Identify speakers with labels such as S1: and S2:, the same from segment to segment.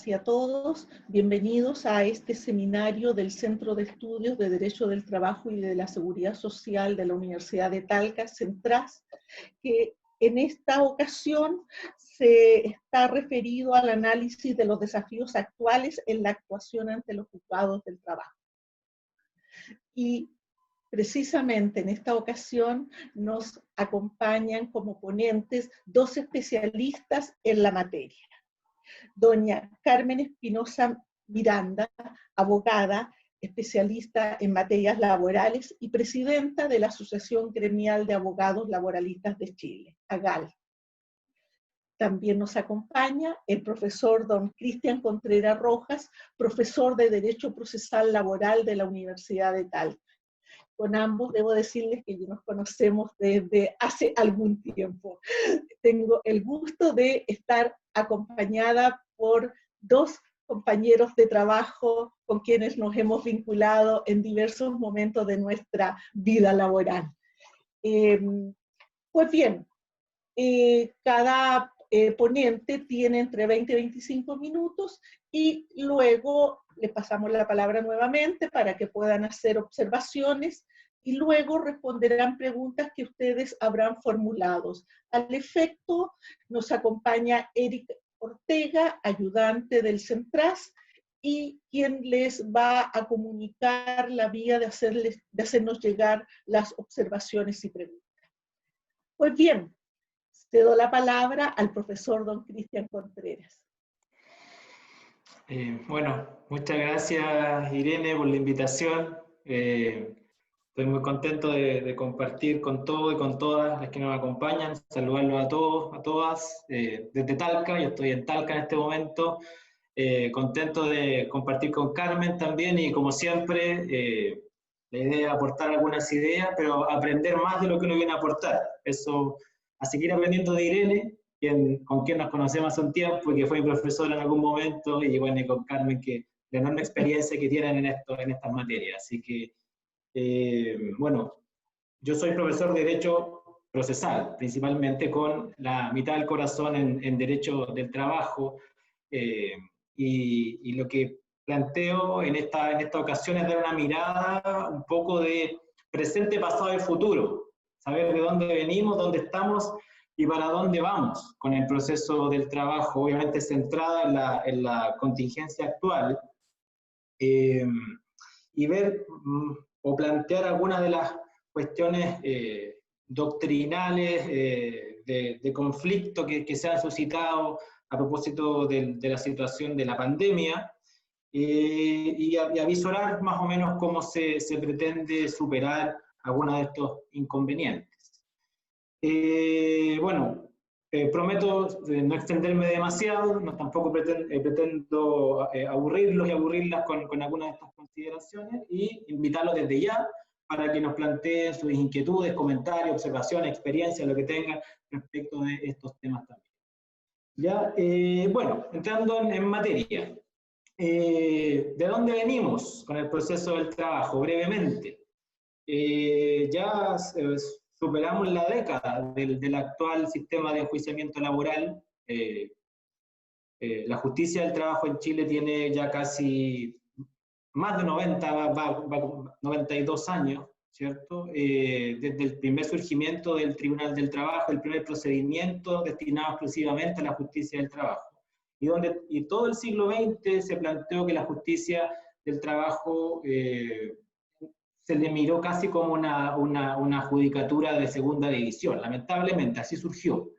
S1: y a todos, bienvenidos a este seminario del Centro de Estudios de Derecho del Trabajo y de la Seguridad Social de la Universidad de Talca, CENTRAS, que en esta ocasión se está referido al análisis de los desafíos actuales en la actuación ante los juzgados del trabajo. Y precisamente en esta ocasión nos acompañan como ponentes dos especialistas en la materia. Doña Carmen Espinosa Miranda, abogada, especialista en materias laborales y presidenta de la Asociación Gremial de Abogados Laboralistas de Chile, AGAL. También nos acompaña el profesor don Cristian Contreras Rojas, profesor de Derecho Procesal Laboral de la Universidad de Talca. Con ambos debo decirles que ya nos conocemos desde hace algún tiempo. Tengo el gusto de estar acompañada por dos compañeros de trabajo con quienes nos hemos vinculado en diversos momentos de nuestra vida laboral. Pues bien, cada ponente tiene entre 20 y 25 minutos y luego le pasamos la palabra nuevamente para que puedan hacer observaciones y luego responderán preguntas que ustedes habrán formulado. Al efecto, nos acompaña Eric Ortega, ayudante del CENTRAS, y quien les va a comunicar la vía de hacernos llegar las observaciones y preguntas. Pues bien, cedo la palabra al profesor don Cristian Contreras.
S2: Bueno, muchas gracias Irene por la invitación. Estoy muy contento de compartir con todos y con todas las que nos acompañan, saludarlos a todos, a todas, desde Talca. Yo estoy en Talca en este momento, contento de compartir con Carmen también y como siempre, la idea es aportar algunas ideas, pero aprender más de lo que uno viene a aportar. Eso, a seguir aprendiendo de Irene, con quien nos conocemos hace un tiempo y que fue mi profesora en algún momento, y bueno, y con Carmen, que la enorme experiencia que tienen en estas materias. Así que, bueno, yo soy profesor de Derecho Procesal, principalmente con la mitad del corazón en Derecho del Trabajo, y lo que planteo en esta ocasión es dar una mirada un poco de presente, pasado y futuro, saber de dónde venimos, dónde estamos y para dónde vamos con el proceso del trabajo, obviamente centrada en la contingencia actual, y ver o plantear algunas de las cuestiones doctrinales de conflicto que se han suscitado a propósito de la situación de la pandemia, y avisorar más o menos cómo se pretende superar algunos de estos inconvenientes. Bueno, prometo no extenderme demasiado, tampoco pretendo aburrirlos y aburrirlas con algunas de estas consideraciones, y invitarlos desde ya para que nos planteen sus inquietudes, comentarios, observaciones, experiencias, lo que tengan respecto de estos temas también. Ya, bueno, entrando en materia, ¿de dónde venimos con el proceso del trabajo? Brevemente, ya superamos la década del actual sistema de enjuiciamiento laboral. La justicia del trabajo en Chile tiene ya casi más de 92 años, ¿cierto? Desde el primer surgimiento del Tribunal del Trabajo, el primer procedimiento destinado exclusivamente a la justicia del trabajo. Y todo el siglo XX se planteó que la justicia del trabajo se le miró casi como una judicatura de segunda división. Lamentablemente, así surgió.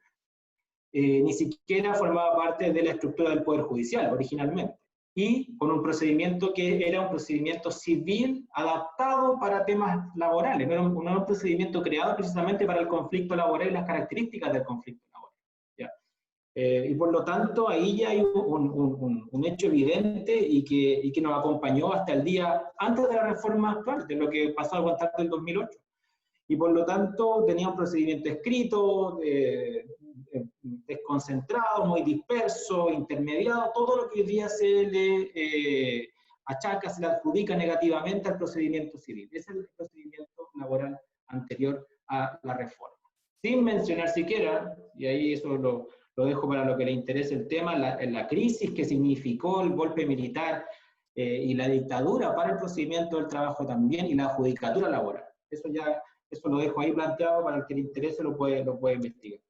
S2: Ni siquiera formaba parte de la estructura del Poder Judicial originalmente, y con un procedimiento que era un procedimiento civil adaptado para temas laborales, no era un procedimiento creado precisamente para el conflicto laboral y las características del conflicto laboral. ¿Ya? Y por lo tanto, ahí ya hay un hecho evidente y que nos acompañó hasta el día antes de la reforma actual, de lo que pasó a contar del 2008. Y por lo tanto, tenía un procedimiento escrito, desconcentrado, muy disperso, intermediado, todo lo que hoy día se le achaca, se le adjudica negativamente al procedimiento civil. Ese es el procedimiento laboral anterior a la reforma. Sin mencionar siquiera, y ahí eso lo lo dejo para lo que le interese el tema, la crisis que significó el golpe militar y la dictadura para el procedimiento del trabajo también, y la judicatura laboral. Eso lo dejo ahí planteado, para el que le interese lo puede investigar.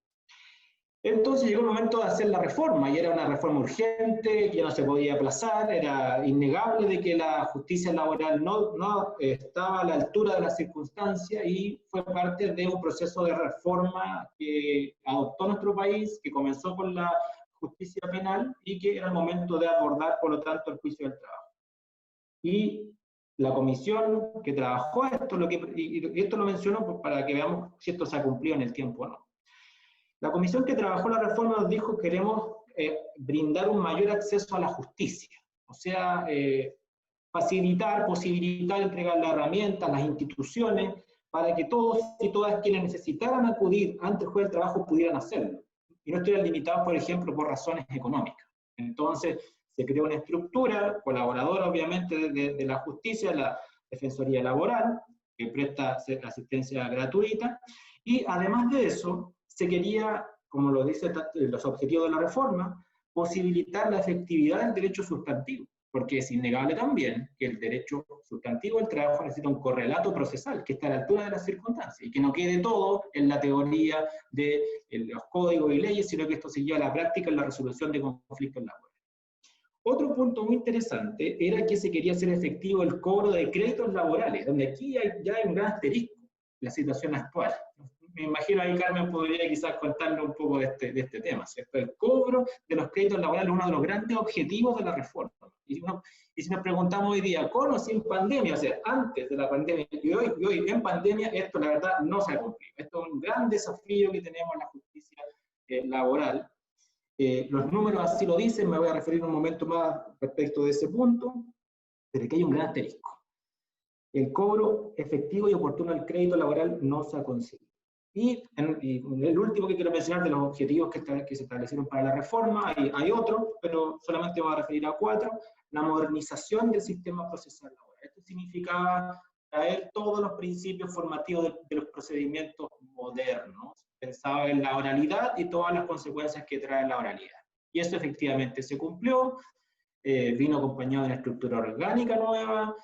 S2: Entonces llegó el momento de hacer la reforma, y era una reforma urgente, que no se podía aplazar, era innegable de que la justicia laboral no estaba a la altura de las circunstancias, y fue parte de un proceso de reforma que adoptó nuestro país, que comenzó con la justicia penal, y que era el momento de abordar, por lo tanto, el juicio del trabajo. Y la comisión que trabajó esto, y esto lo menciono para que veamos si esto se ha cumplido en el tiempo o no. La comisión que trabajó la reforma nos dijo: queremos brindar un mayor acceso a la justicia, o sea, posibilitar, entregar las herramientas, las instituciones, para que todos y todas quienes necesitaran acudir ante el juez del trabajo pudieran hacerlo, y no estuvieran limitados, por ejemplo, por razones económicas. Entonces, se creó una estructura colaboradora, obviamente, de la justicia, la Defensoría Laboral, que presta asistencia gratuita, y además de eso, se quería, como lo dicen los objetivos de la reforma, posibilitar la efectividad del derecho sustantivo, porque es innegable también que el derecho sustantivo del trabajo necesita un correlato procesal, que esté a la altura de las circunstancias, y que no quede todo en la teoría de los códigos y leyes, sino que esto se lleve a la práctica en la resolución de conflictos laborales. Otro punto muy interesante era que se quería hacer efectivo el cobro de créditos laborales, donde aquí ya hay un gran asterisco en la situación actual. Me imagino ahí Carmen podría quizás contarle un poco de este tema, ¿cierto? El cobro de los créditos laborales es uno de los grandes objetivos de la reforma. Y si nos preguntamos hoy día, ¿con o sin pandemia? O sea, antes de la pandemia y hoy en pandemia, esto la verdad no se ha cumplido. Esto es un gran desafío que tenemos en la justicia laboral. Los números así lo dicen, me voy a referir un momento más respecto de ese punto, pero aquí hay un gran asterisco. El cobro efectivo y oportuno del crédito laboral no se ha conseguido. Y el último que quiero mencionar de los objetivos que se establecieron para la reforma, hay otros, pero solamente me voy a referir a 4, la modernización del sistema procesal laboral. Esto significaba traer todos los principios formativos de los procedimientos modernos, pensaba en la oralidad y todas las consecuencias que trae la oralidad. Y eso efectivamente se cumplió, vino acompañado de una estructura orgánica nueva,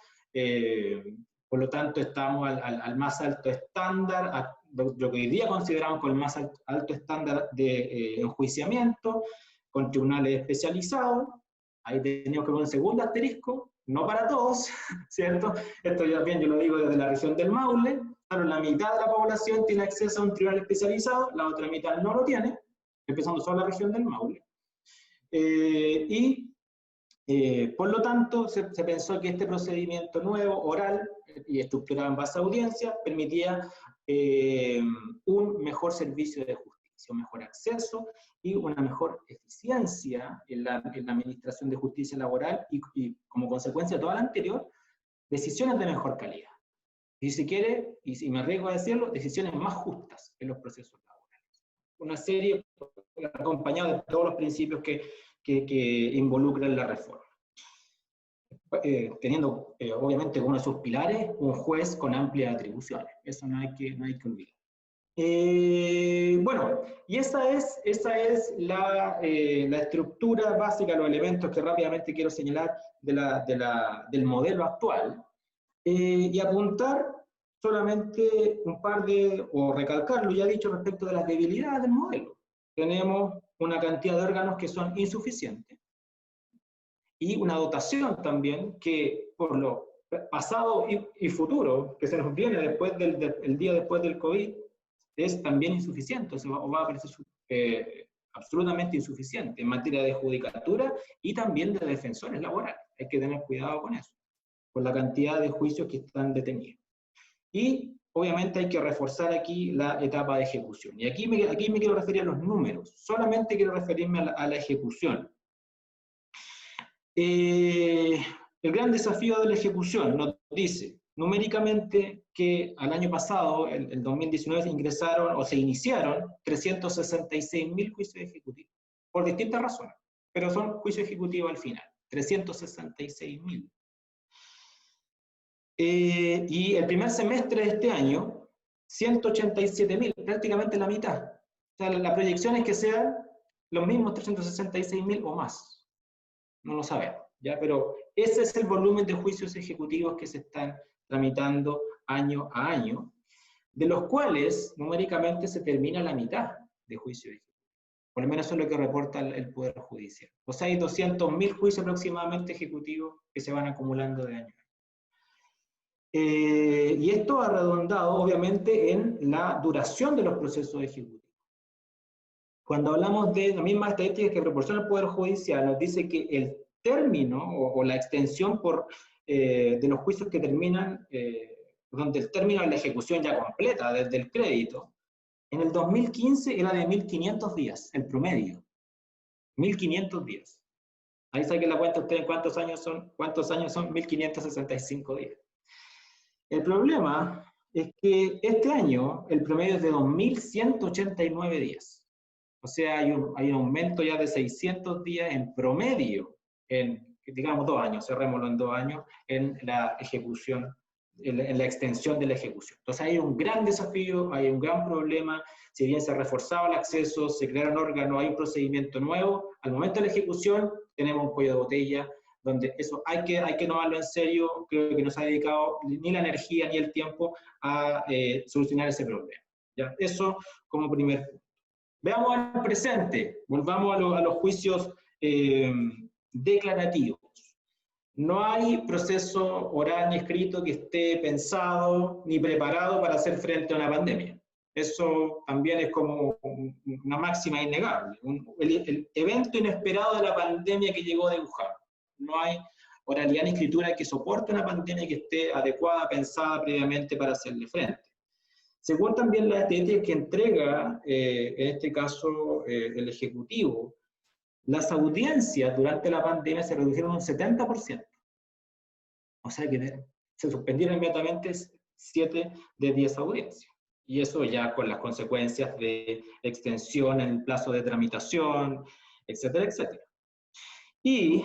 S2: por lo tanto estamos al más alto estándar, lo que hoy día consideramos como el más alto estándar de enjuiciamiento, con tribunales especializados. Ahí tenemos que poner un segundo asterisco, no para todos, ¿cierto? Esto ya bien yo lo digo desde la región del Maule, claro, la mitad de la población tiene acceso a un tribunal especializado, la otra mitad no lo tiene, empezando solo la región del Maule. Por lo tanto, se pensó que este procedimiento nuevo, oral y estructurado en base a audiencia, permitía un mejor servicio de justicia, un mejor acceso y una mejor eficiencia en la administración de justicia laboral y como consecuencia de toda la anterior, decisiones de mejor calidad. Y si quiere, y si me arriesgo a decirlo, decisiones más justas en los procesos laborales. Una serie acompañada de todos los principios que involucran la reforma. Teniendo obviamente como uno de sus pilares un juez con amplias atribuciones. Eso no hay que olvidar. Bueno, y esa es la estructura básica, los elementos que rápidamente quiero señalar del modelo actual, y apuntar solamente un par o recalcar lo ya dicho respecto de las debilidades del modelo. Tenemos una cantidad de órganos que son insuficientes, y una dotación también que por lo pasado y futuro que se nos viene después el día después del COVID es también insuficiente, o sea, va a parecer absolutamente insuficiente en materia de judicatura y también de defensores laborales. Hay que tener cuidado con eso, con la cantidad de juicios que están detenidos. Y obviamente hay que reforzar aquí la etapa de ejecución. Y aquí me quiero referir a los números, solamente quiero referirme a la ejecución. El gran desafío de la ejecución nos dice numéricamente que al año pasado, el 2019, ingresaron o se iniciaron 366.000 juicios ejecutivos, por distintas razones, pero son juicios ejecutivos al final, 366.000. Y el primer semestre de este año, 187.000, prácticamente la mitad. O sea, la proyección es que sean los mismos 366.000 o más. No lo sabemos, ¿ya? Pero ese es el volumen de juicios ejecutivos que se están tramitando año a año, de los cuales numéricamente se termina la mitad de juicios ejecutivos. Por lo menos eso es lo que reporta el Poder Judicial. O sea, hay 200.000 juicios aproximadamente ejecutivos que se van acumulando de año a año. Y esto ha redundado, obviamente, en la duración de los procesos ejecutivos. Cuando hablamos de las mismas estadísticas que proporciona el Poder Judicial, nos dice que el término o la extensión de los juicios que terminan, donde el término es la ejecución ya completa desde el crédito, en el 2015 era de 1.500 días, el promedio. 1.500 días. Ahí saquen la cuenta ustedes cuántos años son 1.565 días. El problema es que este año el promedio es de 2.189 días. O sea, hay un aumento ya de 600 días en promedio, en, digamos, 2 años, cerrémoslo en 2 años, en la ejecución, en la extensión de la ejecución. Entonces hay un gran desafío, hay un gran problema. Si bien se reforzaba el acceso, se crearon órganos, hay un procedimiento nuevo, al momento de la ejecución tenemos un cuello de botella, donde eso hay que tomarlo en serio. Creo que no se ha dedicado ni la energía ni el tiempo a solucionar ese problema, ¿ya? Eso como primer punto. Veamos al presente, volvamos a los juicios declarativos. No hay proceso oral ni escrito que esté pensado ni preparado para hacer frente a una pandemia. Eso también es como una máxima innegable. El evento inesperado de la pandemia que llegó de Wuhan. No hay oralidad ni escritura que soporte una pandemia que esté adecuada, pensada previamente para hacerle frente. Según también las estadísticas que entrega, en este caso, el Ejecutivo, las audiencias durante la pandemia se redujeron un 70%. O sea que se suspendieron inmediatamente 7 de 10 audiencias. Y eso ya con las consecuencias de extensión en el plazo de tramitación, etcétera, etcétera. Y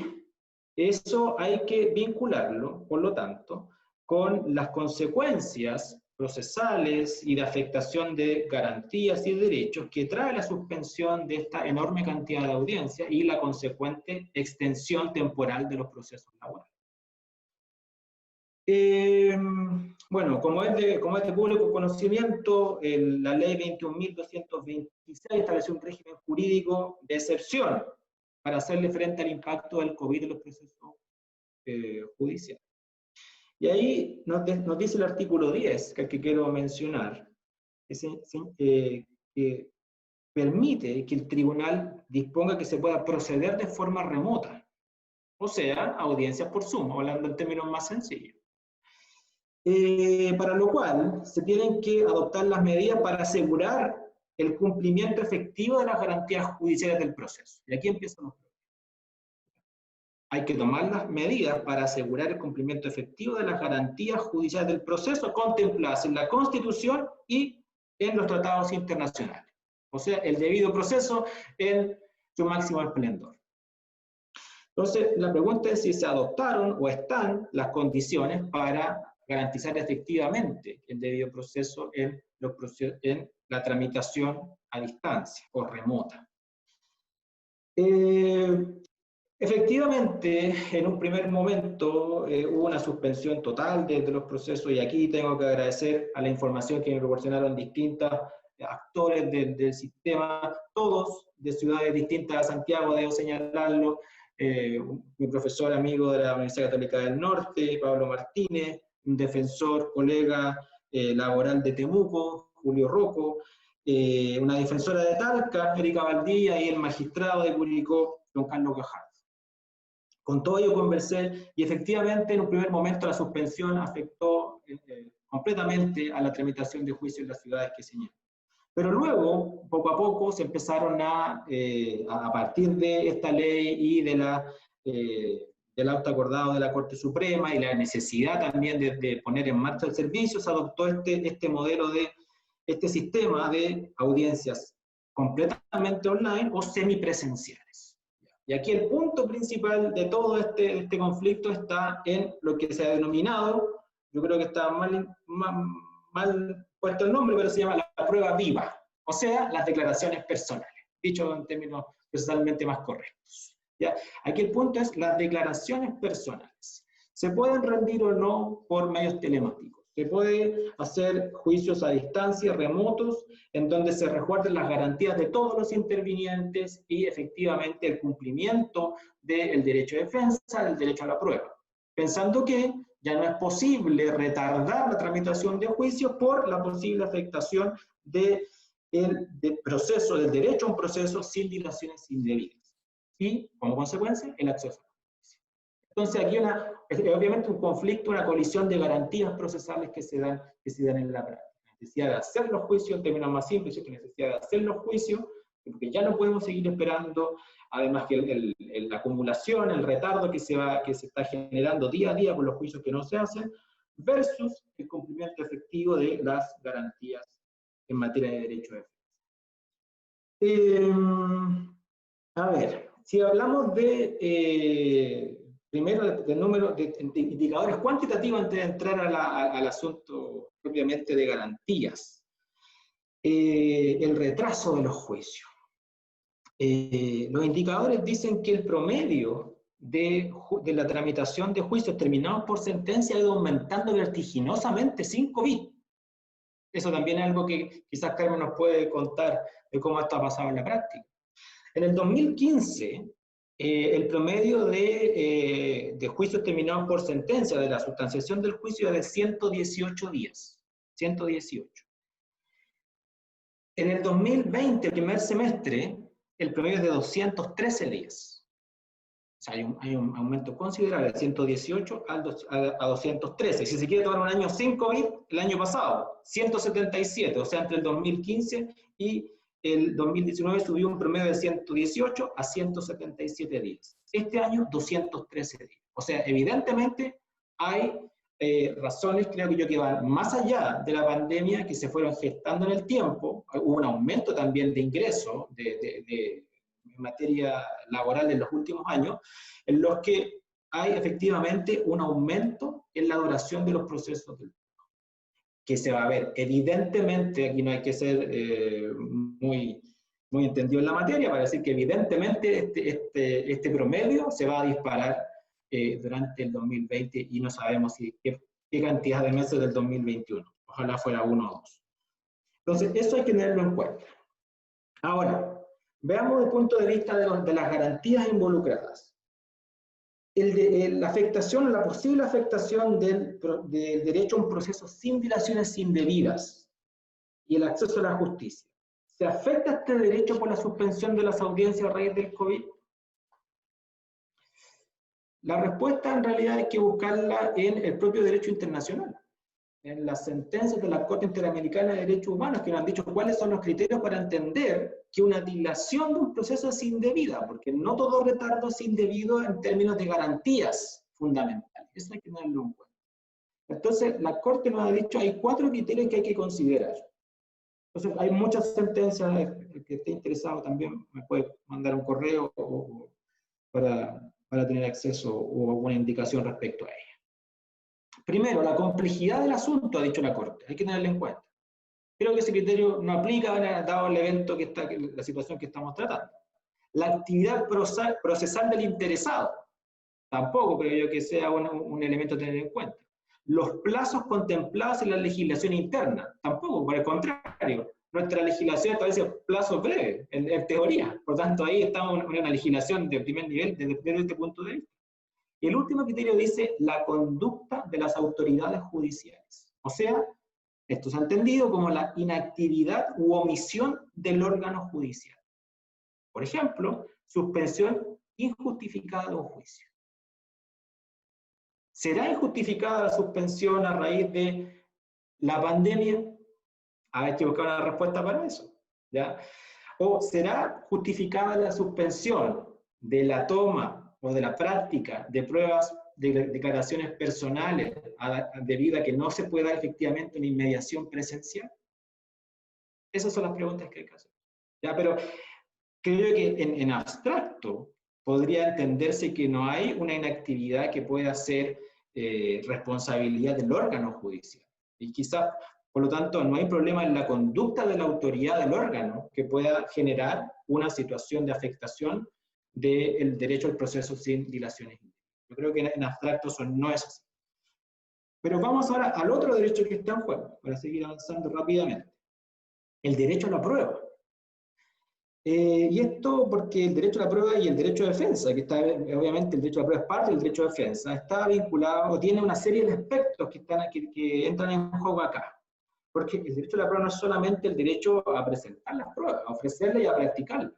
S2: eso hay que vincularlo, por lo tanto, con las consecuencias procesales y de afectación de garantías y derechos que trae la suspensión de esta enorme cantidad de audiencias y la consecuente extensión temporal de los procesos laborales. Bueno, como es de público conocimiento, la ley 21.226 estableció un régimen jurídico de excepción para hacerle frente al impacto del COVID en los procesos judiciales. Y ahí nos dice el artículo 10, que es el que quiero mencionar, que permite que el tribunal disponga que se pueda proceder de forma remota, o sea, audiencias por Zoom, hablando en términos más sencillos. Para lo cual se tienen que adoptar las medidas para asegurar el cumplimiento efectivo de las garantías judiciales del proceso. Y aquí empiezan los problemas. Hay que tomar las medidas para asegurar el cumplimiento efectivo de las garantías judiciales del proceso contempladas en la Constitución y en los tratados internacionales. O sea, el debido proceso en su máximo esplendor. Entonces, la pregunta es si se adoptaron o están las condiciones para garantizar efectivamente el debido proceso en la tramitación a distancia o remota. Efectivamente, en un primer momento hubo una suspensión total de los procesos, y aquí tengo que agradecer a la información que me proporcionaron distintos actores del sistema, todos de ciudades distintas a Santiago, debo señalarlo, mi profesor amigo de la Universidad Católica del Norte, Pablo Martínez, un defensor, colega laboral de Temuco, Julio Rocco, una defensora de Talca, Erika Valdivia, y el magistrado de Curicó, don Carlos Gajardo. Con todo ello conversé, y efectivamente en un primer momento la suspensión afectó completamente a la tramitación de juicios en las ciudades que señalé. Pero luego, poco a poco, se empezaron a partir de esta ley y del auto acordado de la Corte Suprema y la necesidad también de poner en marcha el servicio, se adoptó este sistema de audiencias completamente online o semipresenciales. Y aquí el punto principal de todo este conflicto está en lo que se ha denominado, yo creo que está mal puesto el nombre, pero se llama la prueba viva, o sea, las declaraciones personales, dicho en términos procesalmente más correctos. ¿Ya? Aquí el punto es las declaraciones personales. Se pueden rendir o no por medios telemáticos. Se puede hacer juicios a distancia, remotos, en donde se resguarden las garantías de todos los intervinientes y efectivamente el cumplimiento del derecho de defensa, del derecho a la prueba. Pensando que ya no es posible retardar la tramitación de juicios por la posible afectación del proceso, del derecho a un proceso sin dilaciones indebidas. Y, como consecuencia, el acceso. Entonces aquí es obviamente un conflicto, una colisión de garantías procesales que se dan en la práctica. La necesidad de hacer los juicios, en términos más simples, la necesidad de hacer los juicios, porque ya no podemos seguir esperando, además que la acumulación, el retardo que se está generando día a día con los juicios que no se hacen, versus el cumplimiento efectivo de las garantías en materia de derecho de defensa. A ver, si hablamos primero del número de indicadores cuantitativos antes de entrar al asunto propiamente de garantías. El retraso de los juicios. Los indicadores dicen que el promedio de la tramitación de juicios terminados por sentencia ha ido aumentando vertiginosamente 5 bits. Eso también es algo que quizás Carmen nos puede contar de cómo esto ha pasado en la práctica. En el 2015, el promedio de juicios terminados por sentencia, de la sustanciación del juicio, es de 118 días. 118. En el 2020, el primer semestre, el promedio es de 213 días. O sea, hay un aumento considerable de 118 a 213. Si se quiere tomar un año sin COVID, el año pasado, 177. O sea, entre el 2015 y el 2019 subió un promedio de 118 a 177 días. Este año, 213 días. O sea, evidentemente hay razones, creo yo, que van más allá de la pandemia, que se fueron gestando en el tiempo. Hubo un aumento también de ingresos en materia laboral en los últimos años, en los que hay efectivamente un aumento en la duración de los procesos del trabajo, que se va a ver. Evidentemente, aquí no hay que ser muy entendido en la materia para decir que evidentemente este promedio se va a disparar durante el 2020 y no sabemos qué cantidad de meses del 2021. Ojalá fuera 1 o 2. Entonces, eso hay que tenerlo en cuenta. Ahora, veamos desde el punto de vista de las garantías involucradas. La afectación, la posible afectación del derecho a un proceso sin dilaciones indebidas y el acceso a la justicia. ¿Se afecta este derecho por la suspensión de las audiencias a raíz del COVID? La respuesta en realidad hay que buscarla en el propio derecho internacional, en las sentencias de la Corte Interamericana de Derechos Humanos, que nos han dicho cuáles son los criterios para entender que una dilación de un proceso es indebida, porque no todo retardo es indebido en términos de garantías fundamentales. Eso hay que tenerlo en cuenta. Entonces, la Corte nos ha dicho hay 4 criterios que hay que considerar. Entonces, hay muchas sentencias. El que esté interesado también me puede mandar un correo para tener acceso o alguna indicación respecto a ella. Primero, la complejidad del asunto, ha dicho la Corte, hay que tenerlo en cuenta. Creo que ese criterio no aplica dado el evento la situación que estamos tratando. La actividad procesal del interesado, tampoco creo yo que sea un elemento a tener en cuenta. Los plazos contemplados en la legislación interna, tampoco, por el contrario. Nuestra legislación establece plazos breves, en teoría. Por tanto, ahí estamos en una legislación de primer nivel desde este punto de vista. Y el último criterio dice la conducta de las autoridades judiciales. O sea, esto se ha entendido como la inactividad u omisión del órgano judicial. Por ejemplo, suspensión injustificada de un juicio. ¿Será injustificada la suspensión a raíz de la pandemia? Hay que buscar una respuesta para eso, ¿ya? ¿O será justificada la suspensión de la toma o de la práctica de pruebas de declaraciones personales debido a que no se puede dar efectivamente una inmediación presencial? Esas son las preguntas que hay que hacer, ¿ya? Pero creo que en abstracto podría entenderse que no hay una inactividad que pueda ser responsabilidad del órgano judicial. Y quizás Por lo tanto, no hay problema en la conducta de la autoridad del órgano que pueda generar una situación de afectación del derecho al proceso sin dilaciones. Yo creo que en abstracto eso no es así. Pero vamos ahora al otro derecho que está en juego, para seguir avanzando rápidamente. El derecho a la prueba. Y esto porque el derecho a la prueba y el derecho de defensa, que está, obviamente el derecho a la prueba es parte del derecho de defensa, está vinculado o tiene una serie de aspectos que entran en juego acá. Porque el derecho a la prueba no es solamente el derecho a presentar las pruebas, a ofrecerlas y a practicarlas,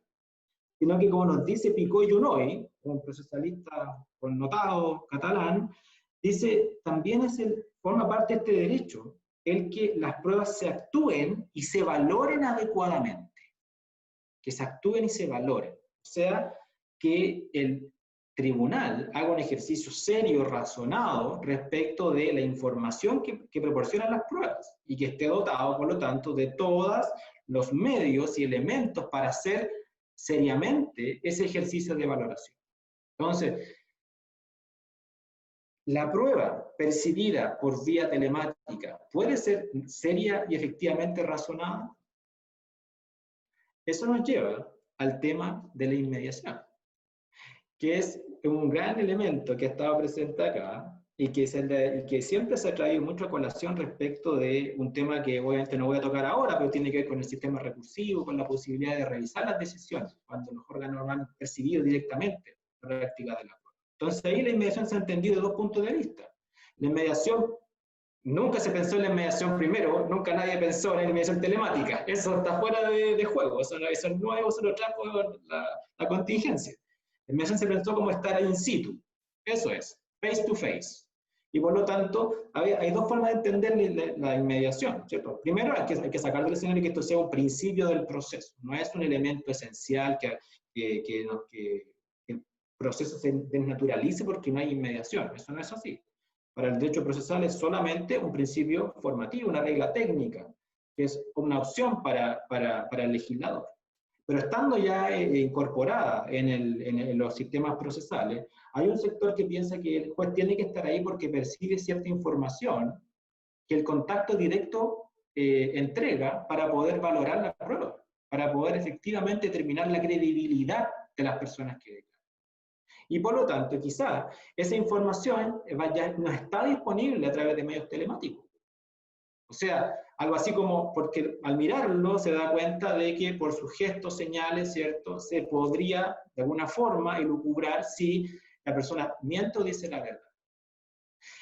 S2: sino que, como nos dice Picó y Junoy, un procesalista connotado catalán, dice, también forma parte de este derecho el que las pruebas se actúen y se valoren adecuadamente. Que se actúen y se valoren. O sea, que el tribunal haga un ejercicio serio, razonado, respecto de la información que proporcionan las pruebas, y que esté dotado, por lo tanto, de todos los medios y elementos para hacer seriamente ese ejercicio de valoración. Entonces, la prueba percibida por vía telemática puede ser seria y efectivamente razonada. Eso nos lleva al tema de la inmediación, que es un gran elemento que ha estado presente acá y que siempre se ha traído mucho a colación respecto de un tema que obviamente no voy a tocar ahora, pero tiene que ver con el sistema recursivo, con la posibilidad de revisar las decisiones cuando los órganos han percibido directamente la práctica de la prueba. Entonces ahí la inmediación se ha entendido de dos puntos de vista. La inmediación, nunca se pensó en la inmediación primero, nunca nadie pensó en la inmediación telemática. Eso está fuera de juego, eso es nuevo, eso lo trajo la contingencia. La inmediación se pensó como estar ahí in situ. Eso es, face to face. Y por lo tanto, hay dos formas de entender la inmediación, ¿cierto? Primero, hay que sacar del escenario que esto sea un principio del proceso, no es un elemento esencial que el proceso se desnaturalice porque no hay inmediación. Eso no es así. Para el derecho procesal es solamente un principio formativo, una regla técnica, que es una opción para el legislador. Pero estando ya incorporada en los sistemas procesales, hay un sector que piensa que el juez tiene que estar ahí porque percibe cierta información que el contacto directo entrega para poder valorar la prueba, para poder efectivamente determinar la credibilidad de las personas que declaran. Y por lo tanto, quizá esa información ya no está disponible a través de medios telemáticos. O sea, algo así como, porque al mirarlo se da cuenta de que por sus gestos, señales, ¿cierto?, se podría de alguna forma elucubrar si la persona miente o dice la verdad.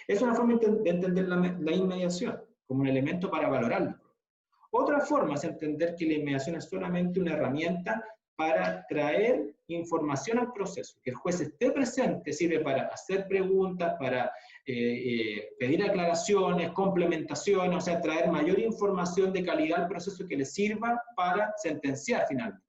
S2: Es una forma de entender la inmediación como un elemento para valorarlo. Otra forma es entender que la inmediación es solamente una herramienta para traer información al proceso. Que el juez esté presente sirve para hacer preguntas, para pedir aclaraciones, complementaciones, o sea, traer mayor información de calidad al proceso que le sirva para sentenciar finalmente.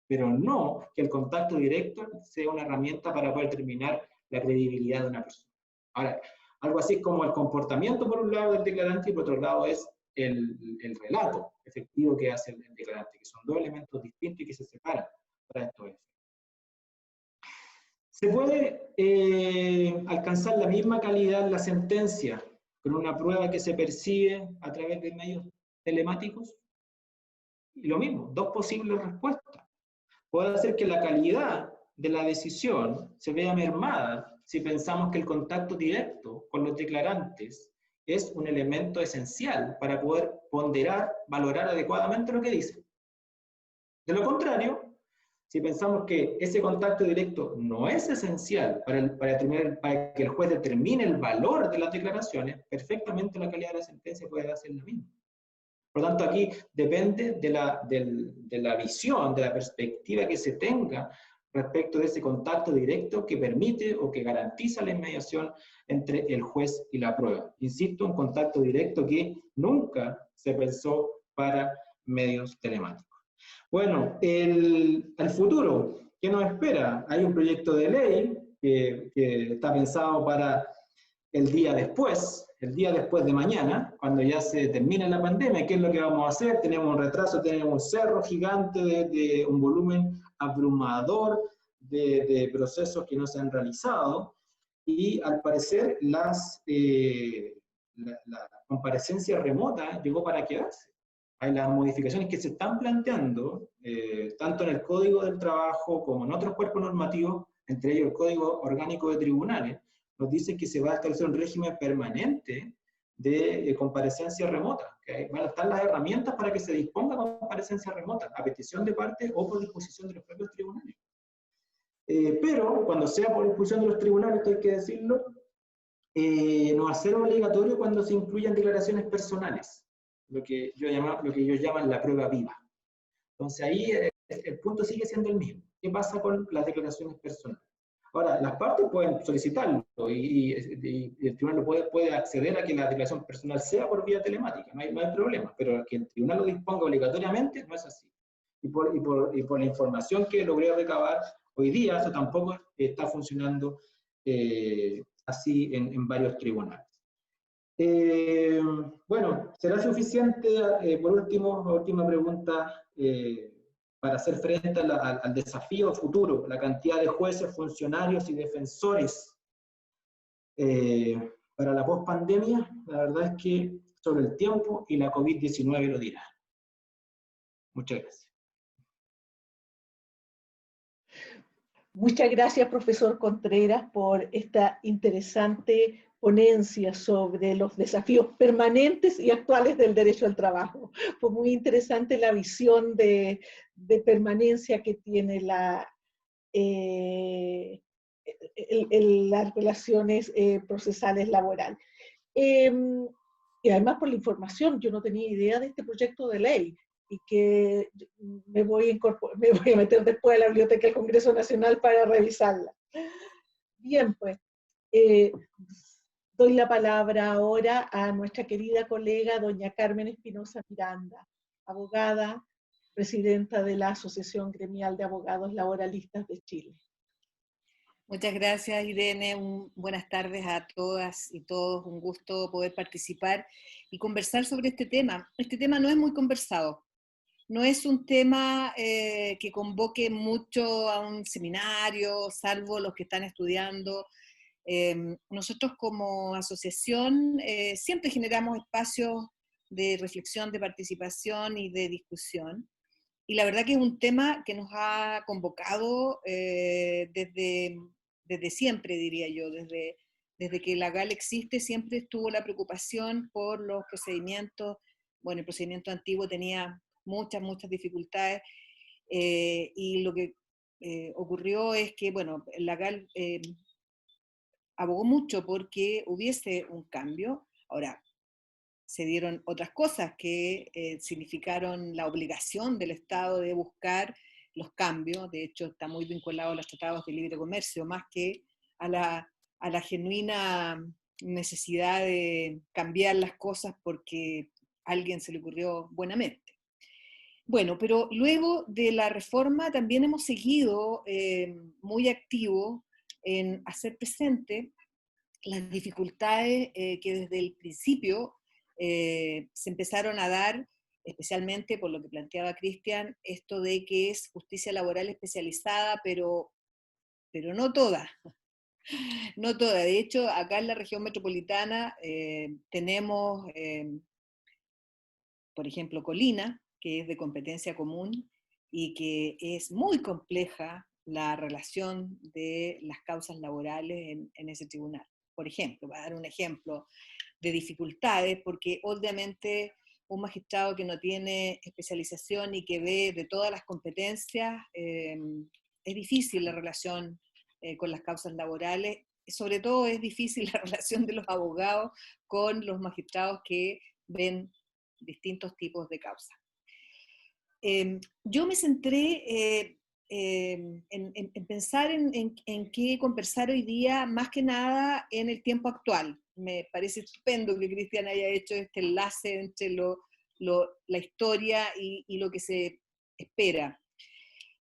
S2: Pero no que el contacto directo sea una herramienta para poder determinar la credibilidad de una persona. Ahora, algo así como el comportamiento por un lado del declarante y por otro lado es el relato efectivo que hace el declarante, que son dos elementos distintos y que se separan para estos efectos. ¿Se puede alcanzar la misma calidad en la sentencia con una prueba que se percibe a través de medios telemáticos? Y lo mismo, dos posibles respuestas. Puede hacer que la calidad de la decisión se vea mermada si pensamos que el contacto directo con los declarantes es un elemento esencial para poder ponderar, valorar adecuadamente lo que dicen. De lo contrario, si pensamos que ese contacto directo no es esencial para que el juez determine el valor de las declaraciones, perfectamente la calidad de la sentencia puede ser la misma. Por lo tanto, aquí depende de la visión, de la perspectiva que se tenga respecto de ese contacto directo que permite o que garantiza la inmediación entre el juez y la prueba. Insisto, un contacto directo que nunca se pensó para medios telemáticos. Bueno, al futuro, ¿qué nos espera? Hay un proyecto de ley que está pensado para el día después de mañana, cuando ya se termine la pandemia. ¿Qué es lo que vamos a hacer? Tenemos un retraso, tenemos un cerro gigante de un volumen abrumador de procesos que no se han realizado, y al parecer las la comparecencia remota llegó para quedarse. Hay las modificaciones que se están planteando, tanto en el Código del Trabajo como en otros cuerpos normativos, entre ellos el Código Orgánico de Tribunales, nos dice que se va a establecer un régimen permanente de comparecencia remota. ¿Okay? Van a estar las herramientas para que se disponga comparecencia remota, a petición de parte o por disposición de los propios tribunales. Pero cuando sea por disposición de los tribunales, esto hay que decirlo, no va a ser obligatorio cuando se incluyan declaraciones personales, lo que ellos llaman la prueba viva. Entonces ahí el punto sigue siendo el mismo. ¿Qué pasa con las declaraciones personales? Ahora, las partes pueden solicitarlo y el tribunal puede acceder a que la declaración personal sea por vía telemática, no hay problema, pero que el tribunal lo disponga obligatoriamente no es así. Y por la información que logré recabar hoy día, eso tampoco está funcionando así en varios tribunales. Bueno, ¿será suficiente, por último, última pregunta, para hacer frente al desafío futuro, la cantidad de jueces, funcionarios y defensores para la pospandemia? La verdad es que sobre el tiempo y la COVID-19 lo dirá. Muchas gracias.
S1: Muchas gracias, profesor Contreras, por esta interesante ponencia sobre los desafíos permanentes y actuales del derecho al trabajo. Fue muy interesante la visión de permanencia que tiene las relaciones procesales laborales. Y además por la información, yo no tenía idea de este proyecto de ley y que me voy a meter después a la Biblioteca del Congreso Nacional para revisarla. Bien, pues, doy la palabra ahora a nuestra querida colega, doña Carmen Espinosa Miranda, abogada, presidenta de la Asociación Gremial de Abogados Laboralistas de Chile.
S3: Muchas gracias, Irene. Buenas tardes a todas y todos. Un gusto poder participar y conversar sobre este tema. Este tema no es muy conversado. No es un tema que convoque mucho a un seminario, salvo los que están estudiando. Nosotros como asociación siempre generamos espacios de reflexión, de participación y de discusión. Y la verdad que es un tema que nos ha convocado desde siempre, diría yo, desde que la GAL existe, siempre estuvo la preocupación por los procedimientos. Bueno, el procedimiento antiguo tenía muchas dificultades, y lo que ocurrió es que, bueno, la GAL abogó mucho porque hubiese un cambio. Ahora, se dieron otras cosas que significaron la obligación del Estado de buscar los cambios. De hecho, está muy vinculado a los tratados de libre comercio, más que a la genuina necesidad de cambiar las cosas porque a alguien se le ocurrió buenamente. Bueno, pero luego de la reforma también hemos seguido muy activos en hacer presente las dificultades que desde el principio se empezaron a dar, especialmente por lo que planteaba Cristian, esto de que es justicia laboral especializada, pero no toda. No toda. De hecho, acá en la región metropolitana tenemos, por ejemplo, Colina, que es de competencia común y que es muy compleja la relación de las causas laborales en ese tribunal. Por ejemplo, para dar un ejemplo de dificultades, porque obviamente un magistrado que no tiene especialización y que ve de todas las competencias, es difícil la relación con las causas laborales. Sobre todo es difícil la relación de los abogados con los magistrados que ven distintos tipos de causas. Yo me centré en pensar en qué conversar hoy día, más que nada en el tiempo actual. Me parece estupendo que Cristian haya hecho este enlace entre la historia y lo que se espera.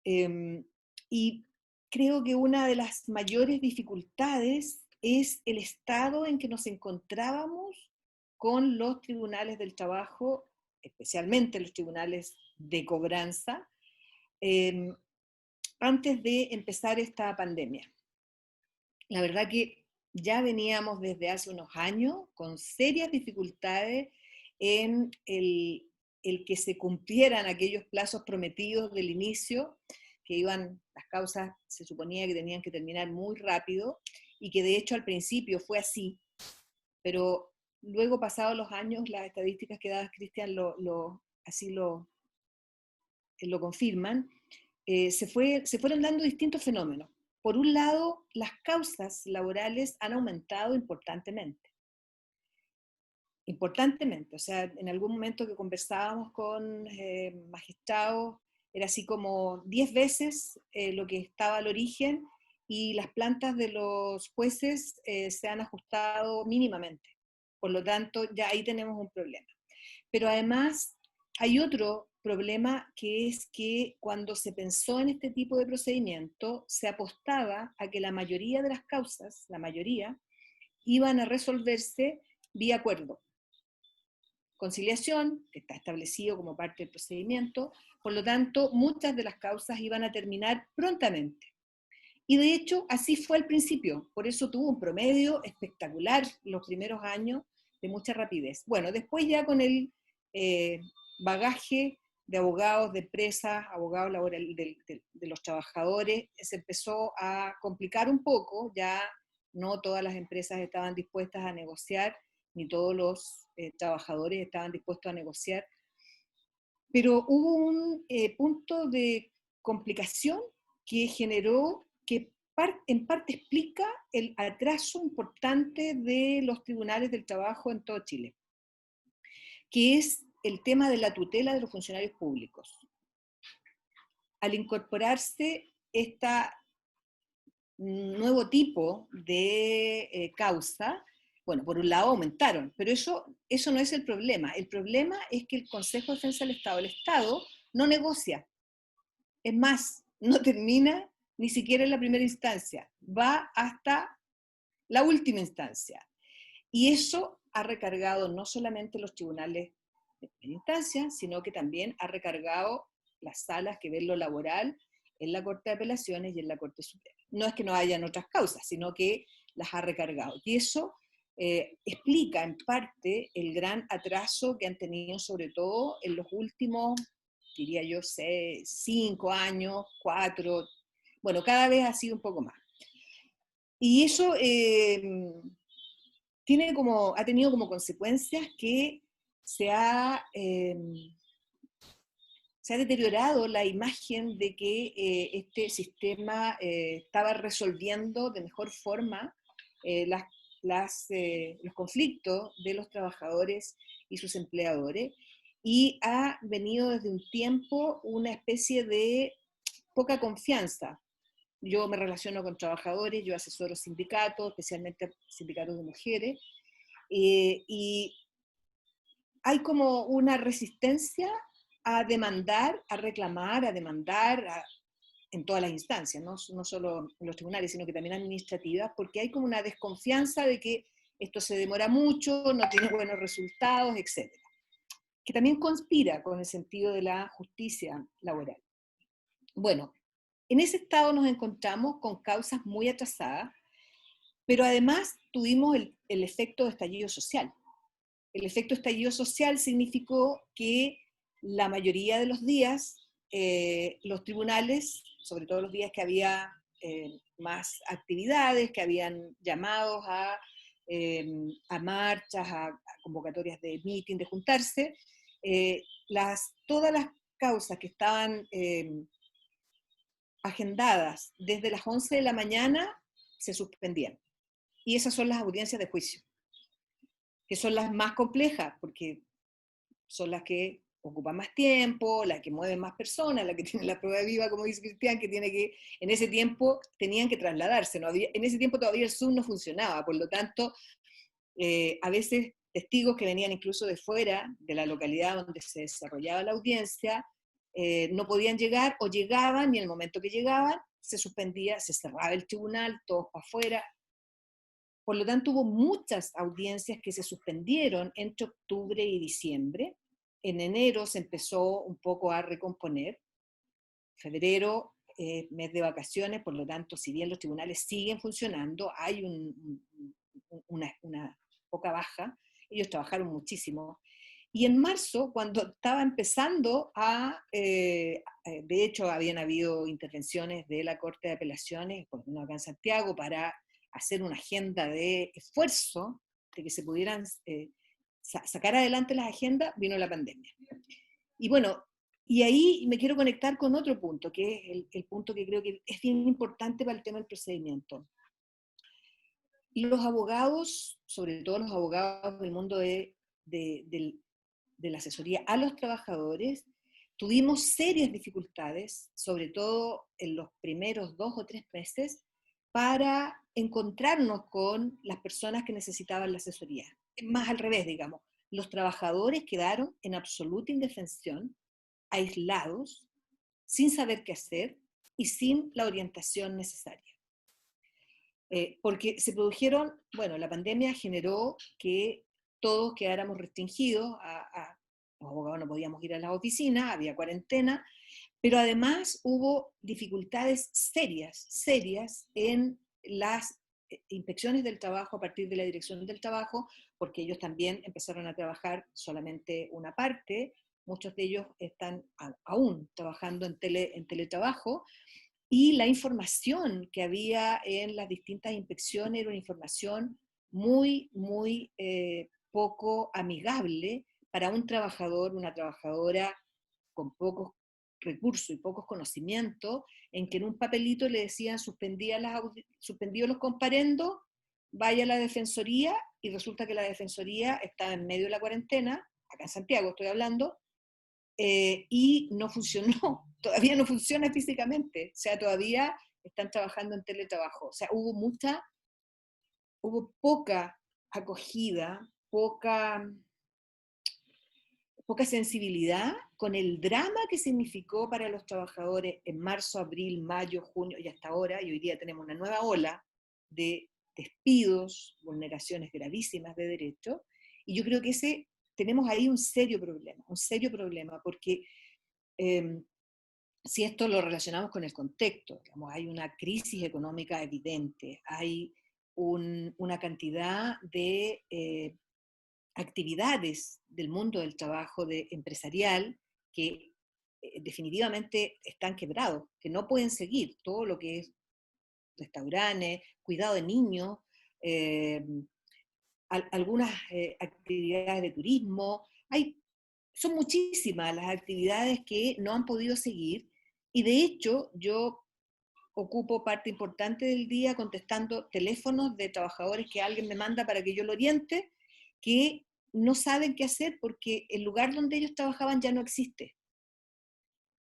S3: Y creo que una de las mayores dificultades es el estado en que nos encontrábamos con los tribunales del trabajo, especialmente los tribunales de cobranza, antes de empezar esta pandemia. La verdad que ya veníamos desde hace unos años con serias dificultades en el que se cumplieran aquellos plazos prometidos del inicio, que las causas se suponía que tenían que terminar muy rápido, y que de hecho al principio fue así, pero luego pasados los años, las estadísticas que daba Cristian así lo confirman, se fueron dando distintos fenómenos. Por un lado, las causas laborales han aumentado importantemente. Importantemente, o sea, en algún momento que conversábamos con magistrados, era así como 10 veces lo que estaba al origen, y las plantas de los jueces se han ajustado mínimamente. Por lo tanto, ya ahí tenemos un problema. Pero además hay otro problema, que es que cuando se pensó en este tipo de procedimiento, se apostaba a que la mayoría de las causas, la mayoría, iban a resolverse vía acuerdo. Conciliación, que está establecido como parte del procedimiento, por lo tanto, muchas de las causas iban a terminar prontamente. Y de hecho, así fue al principio, por eso tuvo un promedio espectacular los primeros años, de mucha rapidez. Bueno, después ya con el bagaje de abogados de empresas, abogados laborales de los trabajadores, se empezó a complicar un poco, ya no todas las empresas estaban dispuestas a negociar, ni todos los trabajadores estaban dispuestos a negociar, pero hubo un punto de complicación que generó, que en parte explica el atraso importante de los tribunales del trabajo en todo Chile, que es el tema de la tutela de los funcionarios públicos. Al incorporarse este nuevo tipo de causa, bueno, por un lado aumentaron, pero eso no es el problema. El problema es que el Consejo de Defensa del Estado, el Estado, no negocia. Es más, no termina ni siquiera en la primera instancia, va hasta la última instancia. Y eso ha recargado no solamente los tribunales de primera instancia, sino que también ha recargado las salas que ven lo laboral en la Corte de Apelaciones y en la Corte Suprema. No es que no hayan otras causas, sino que las ha recargado. Y eso explica en parte el gran atraso que han tenido, sobre todo en los últimos, diría yo, 5 años, 4, bueno, cada vez ha sido un poco más. Y eso ha tenido como consecuencias que se ha deteriorado la imagen de que este sistema estaba resolviendo de mejor forma los conflictos de los trabajadores y sus empleadores, y ha venido desde un tiempo una especie de poca confianza. Yo me relaciono con trabajadores, yo asesoro sindicatos, especialmente sindicatos de mujeres, y hay como una resistencia a demandar, a reclamar, a demandar en todas las instancias, no solo en los tribunales, sino que también administrativas, porque hay como una desconfianza de que esto se demora mucho, no tiene buenos resultados, etc. Que también conspira con el sentido de la justicia laboral. Bueno, en ese estado nos encontramos con causas muy atrasadas, pero además tuvimos el efecto de estallido social. El efecto estallido social significó que la mayoría de los días los tribunales, sobre todo los días que había más actividades, que habían llamados a marchas, a convocatorias de meeting, de juntarse, todas las causas que estaban agendadas desde las 11 de la mañana se suspendían. Y esas son las audiencias de juicio, que son las más complejas, porque son las que ocupan más tiempo, las que mueven más personas, las que tienen la prueba viva, como dice Cristian, que en ese tiempo tenían que trasladarse. En ese tiempo todavía el Zoom no funcionaba, por lo tanto, a veces testigos que venían incluso de fuera, de la localidad donde se desarrollaba la audiencia, no podían llegar, o llegaban, y en el momento que llegaban, se suspendía, se cerraba el tribunal, todos para afuera. Por lo tanto, hubo muchas audiencias que se suspendieron entre octubre y diciembre. En enero se empezó un poco a recomponer. Febrero mes de vacaciones, por lo tanto, si bien los tribunales siguen funcionando, hay una poca baja, ellos trabajaron muchísimo. Y en marzo, cuando estaba empezando de hecho habían habido intervenciones de la Corte de Apelaciones, por ejemplo acá en Santiago, para hacer una agenda de esfuerzo, de que se pudieran sacar adelante las agendas, vino la pandemia. Y bueno, y ahí me quiero conectar con otro punto, que es el punto que creo que es bien importante para el tema del procedimiento. Los abogados, sobre todo los abogados del mundo de la asesoría a los trabajadores, tuvimos serias dificultades, sobre todo en los primeros 2 o 3 meses, para encontrarnos con las personas que necesitaban la asesoría. Más al revés, digamos. Los trabajadores quedaron en absoluta indefensión, aislados, sin saber qué hacer y sin la orientación necesaria. Porque se produjeron, bueno, la pandemia generó que todos quedáramos restringidos, los abogados no podíamos ir a las oficinas, había cuarentena, pero además hubo dificultades serias en las inspecciones del trabajo a partir de la Dirección del Trabajo, porque ellos también empezaron a trabajar solamente una parte, muchos de ellos están aún trabajando en teletrabajo, y la información que había en las distintas inspecciones era una información muy poco amigable para un trabajador, una trabajadora con pocos recursos y pocos conocimientos, en que en un papelito le decían suspendido los comparendos, vaya a la Defensoría, y resulta que la Defensoría estaba en medio de la cuarentena, acá en Santiago estoy hablando, y no funcionó, todavía no funciona físicamente, o sea, todavía están trabajando en teletrabajo, o sea, hubo poca acogida, poca sensibilidad con el drama que significó para los trabajadores en marzo, abril, mayo, junio y hasta ahora, y hoy día tenemos una nueva ola de despidos, vulneraciones gravísimas de derechos, y yo creo que tenemos ahí un serio problema, porque si esto lo relacionamos con el contexto, digamos, hay una crisis económica evidente, hay una cantidad de actividades del mundo del trabajo empresarial que definitivamente están quebrados, que no pueden seguir todo lo que es restaurantes, cuidado de niños, algunas actividades de turismo. Son muchísimas las actividades que no han podido seguir, y de hecho yo ocupo parte importante del día contestando teléfonos de trabajadores que alguien me manda para que yo lo oriente, que no saben qué hacer porque el lugar donde ellos trabajaban ya no existe.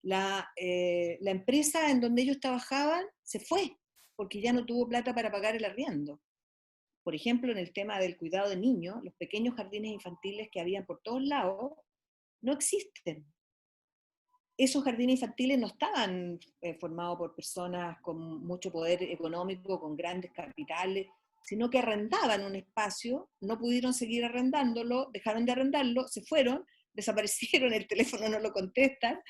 S3: La empresa en donde ellos trabajaban se fue porque ya no tuvo plata para pagar el arriendo. Por ejemplo, en el tema del cuidado de niños, los pequeños jardines infantiles que habían por todos lados no existen. Esos jardines infantiles no estaban formados por personas con mucho poder económico, con grandes capitales, sino que arrendaban un espacio, no pudieron seguir arrendándolo, dejaron de arrendarlo, se fueron, desaparecieron, el teléfono no lo contestan.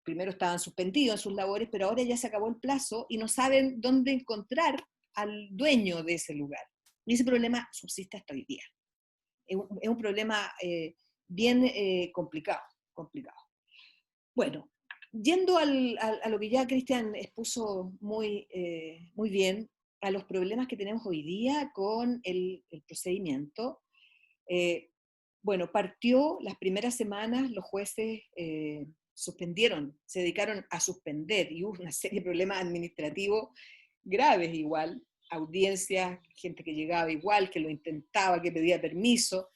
S3: Primero estaban suspendidos en sus labores, pero ahora ya se acabó el plazo y no saben dónde encontrar al dueño de ese lugar. Y ese problema subsiste hasta hoy día. Es un problema bien complicado. Bueno, yendo a lo que ya Cristian expuso muy bien, a los problemas que tenemos hoy día con el procedimiento. Bueno, partió las primeras semanas, los jueces suspendieron, se dedicaron a suspender, y hubo una serie de problemas administrativos graves igual, audiencias, gente que llegaba igual, que lo intentaba, que pedía permiso,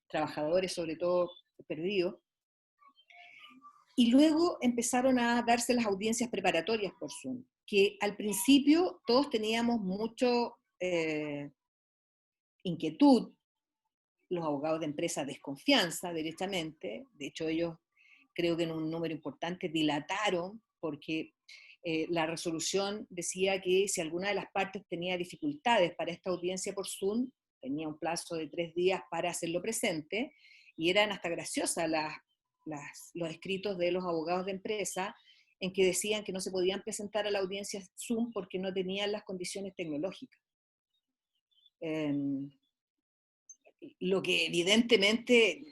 S3: trabajadores sobre todo perdidos. Y luego empezaron a darse las audiencias preparatorias por Zoom, que al principio todos teníamos mucho inquietud, los abogados de empresa desconfianza derechamente, de hecho ellos creo que en un número importante dilataron, porque la resolución decía que si alguna de las partes tenía dificultades para esta audiencia por Zoom, tenía un plazo de 3 días para hacerlo presente, y eran hasta graciosas los escritos de los abogados de empresa, en que decían que no se podían presentar a la audiencia Zoom porque no tenían las condiciones tecnológicas. Lo que evidentemente,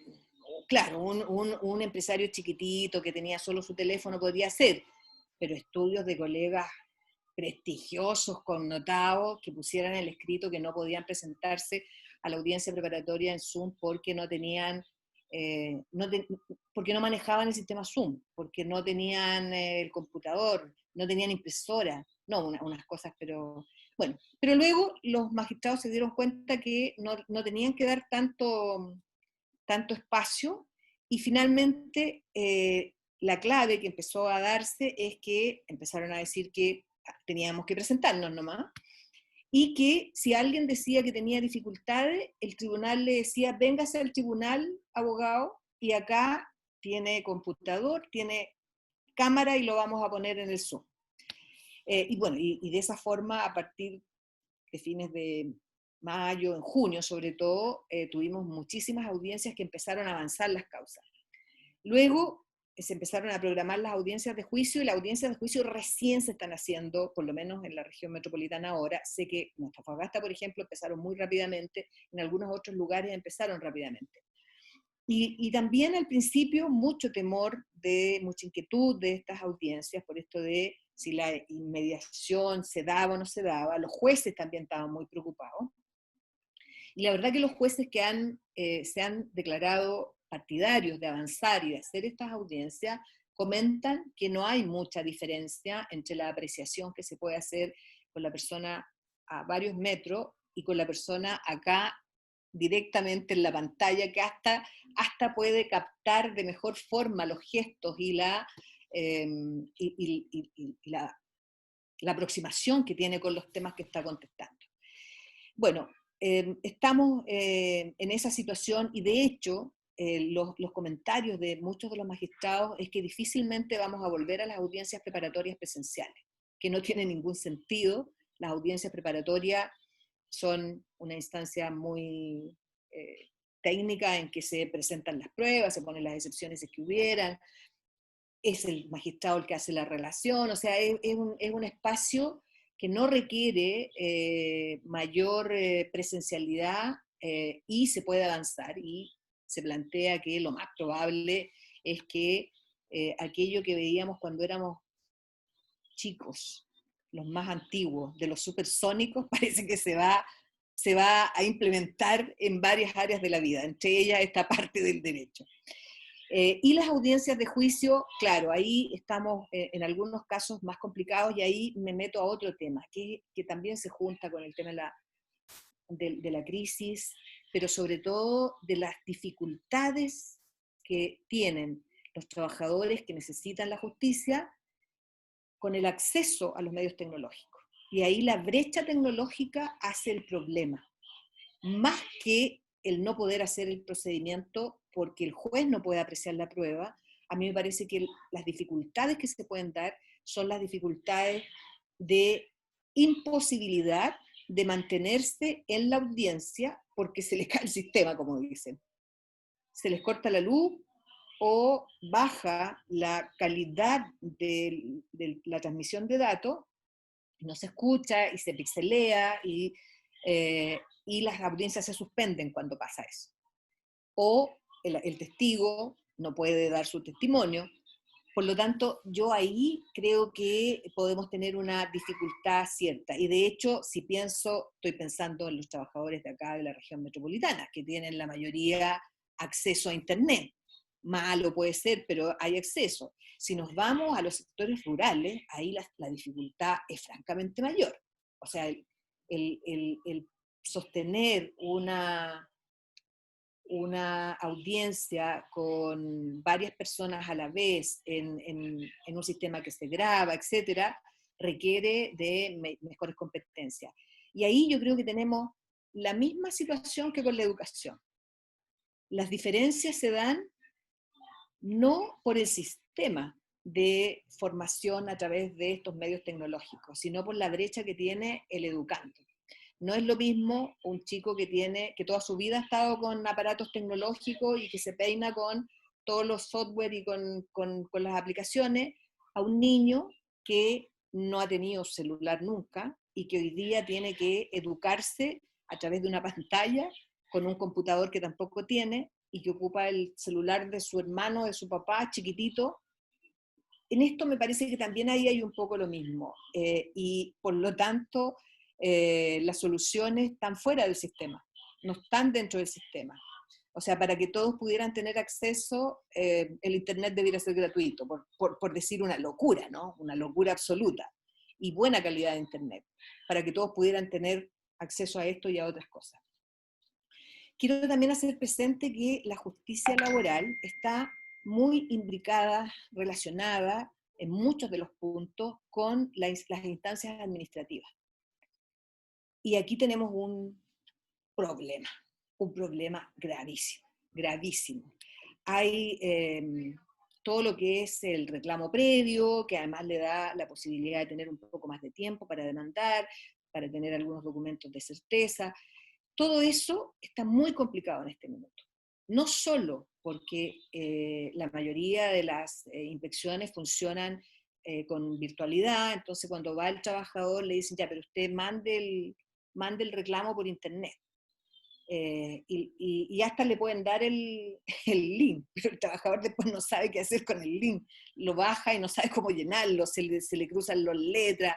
S3: claro, un empresario chiquitito que tenía solo su teléfono podría hacer, pero estudios de colegas prestigiosos, connotados, que pusieran el escrito que no podían presentarse a la audiencia preparatoria en Zoom porque no tenían, porque no manejaban el sistema Zoom, porque no tenían el computador, no tenían impresora, no, unas cosas, pero bueno. Pero luego los magistrados se dieron cuenta que no tenían que dar tanto espacio, y finalmente la clave que empezó a darse es que empezaron a decir que teníamos que presentarnos nomás, y que si alguien decía que tenía dificultades, el tribunal le decía, véngase al tribunal, abogado, y acá tiene computador, tiene cámara y lo vamos a poner en el Zoom. Y bueno, y de esa forma, a partir de fines de mayo, en junio sobre todo, tuvimos muchísimas audiencias que empezaron a avanzar las causas. Luego se empezaron a programar las audiencias de juicio, y las audiencias de juicio recién se están haciendo, por lo menos en la región metropolitana ahora. Sé que en Antofagasta, por ejemplo, empezaron muy rápidamente, en algunos otros lugares empezaron rápidamente. Y también al principio mucho temor, mucha inquietud de estas audiencias, por esto de si la inmediación se daba o no se daba. Los jueces también estaban muy preocupados. Y la verdad que los jueces que se han declarado partidarios de avanzar y de hacer estas audiencias, comentan que no hay mucha diferencia entre la apreciación que se puede hacer con la persona a varios metros y con la persona acá directamente en la pantalla, que hasta puede captar de mejor forma los gestos y la aproximación que tiene con los temas que está contestando. Bueno, estamos en esa situación, y de hecho los comentarios de muchos de los magistrados es que difícilmente vamos a volver a las audiencias preparatorias presenciales, que no tiene ningún sentido. Las audiencias preparatorias son una instancia muy técnica en que se presentan las pruebas, se ponen las excepciones si es que hubieran, es el magistrado el que hace la relación, o sea, es un espacio que no requiere mayor presencialidad, y se puede avanzar, y se plantea que lo más probable es que aquello que veíamos cuando éramos chicos, los más antiguos, de los supersónicos, parece que se va a implementar en varias áreas de la vida, entre ellas esta parte del derecho. Y las audiencias de juicio, claro, ahí estamos en algunos casos más complicados, y ahí me meto a otro tema, que también se junta con el tema de la crisis, pero sobre todo de las dificultades que tienen los trabajadores que necesitan la justicia con el acceso a los medios tecnológicos. Y ahí la brecha tecnológica hace el problema, más que el no poder hacer el procedimiento porque el juez no puede apreciar la prueba. A mí me parece que las dificultades que se pueden dar son las dificultades de imposibilidad de mantenerse en la audiencia porque se les cae el sistema, como dicen. Se les corta la luz o baja la calidad de la transmisión de datos, no se escucha y se pixelea, y las audiencias se suspenden cuando pasa eso. O el testigo no puede dar su testimonio. Por lo tanto, yo ahí creo que podemos tener una dificultad cierta. Y de hecho, si estoy pensando en los trabajadores de acá de la región metropolitana, que tienen la mayoría acceso a Internet. Malo puede ser, pero hay acceso. Si nos vamos a los sectores rurales, ahí la dificultad es francamente mayor. O sea, el sostener una audiencia con varias personas a la vez en un sistema que se graba, etcétera, requiere de mejores competencias. Y ahí yo creo que tenemos la misma situación que con la educación. Las diferencias se dan no por el sistema de formación a través de estos medios tecnológicos, sino por la brecha que tiene el educando. No es lo mismo un chico que toda su vida ha estado con aparatos tecnológicos y que se peina con todos los software y con las aplicaciones, a un niño que no ha tenido celular nunca y que hoy día tiene que educarse a través de una pantalla con un computador que tampoco tiene y que ocupa el celular de su hermano, de su papá, chiquitito. En esto me parece que también ahí hay un poco lo mismo, y por lo tanto las soluciones están fuera del sistema, no están dentro del sistema. O sea, para que todos pudieran tener acceso, el Internet debiera ser gratuito, por decir una locura, ¿no? Una locura absoluta, y buena calidad de Internet, para que todos pudieran tener acceso a esto y a otras cosas. Quiero también hacer presente que la justicia laboral está muy imbricada, relacionada en muchos de los puntos con las instancias administrativas. Y aquí tenemos un problema gravísimo, gravísimo. Hay todo lo que es el reclamo previo, que además le da la posibilidad de tener un poco más de tiempo para demandar, para tener algunos documentos de certeza. Todo eso está muy complicado en este minuto. No solo porque la mayoría de las inspecciones funcionan con virtualidad, entonces cuando va el trabajador le dicen, ya, pero usted mande el reclamo por internet. Y hasta le pueden dar el link, pero el trabajador después no sabe qué hacer con el link. Lo baja y no sabe cómo llenarlo, se le cruzan las letras.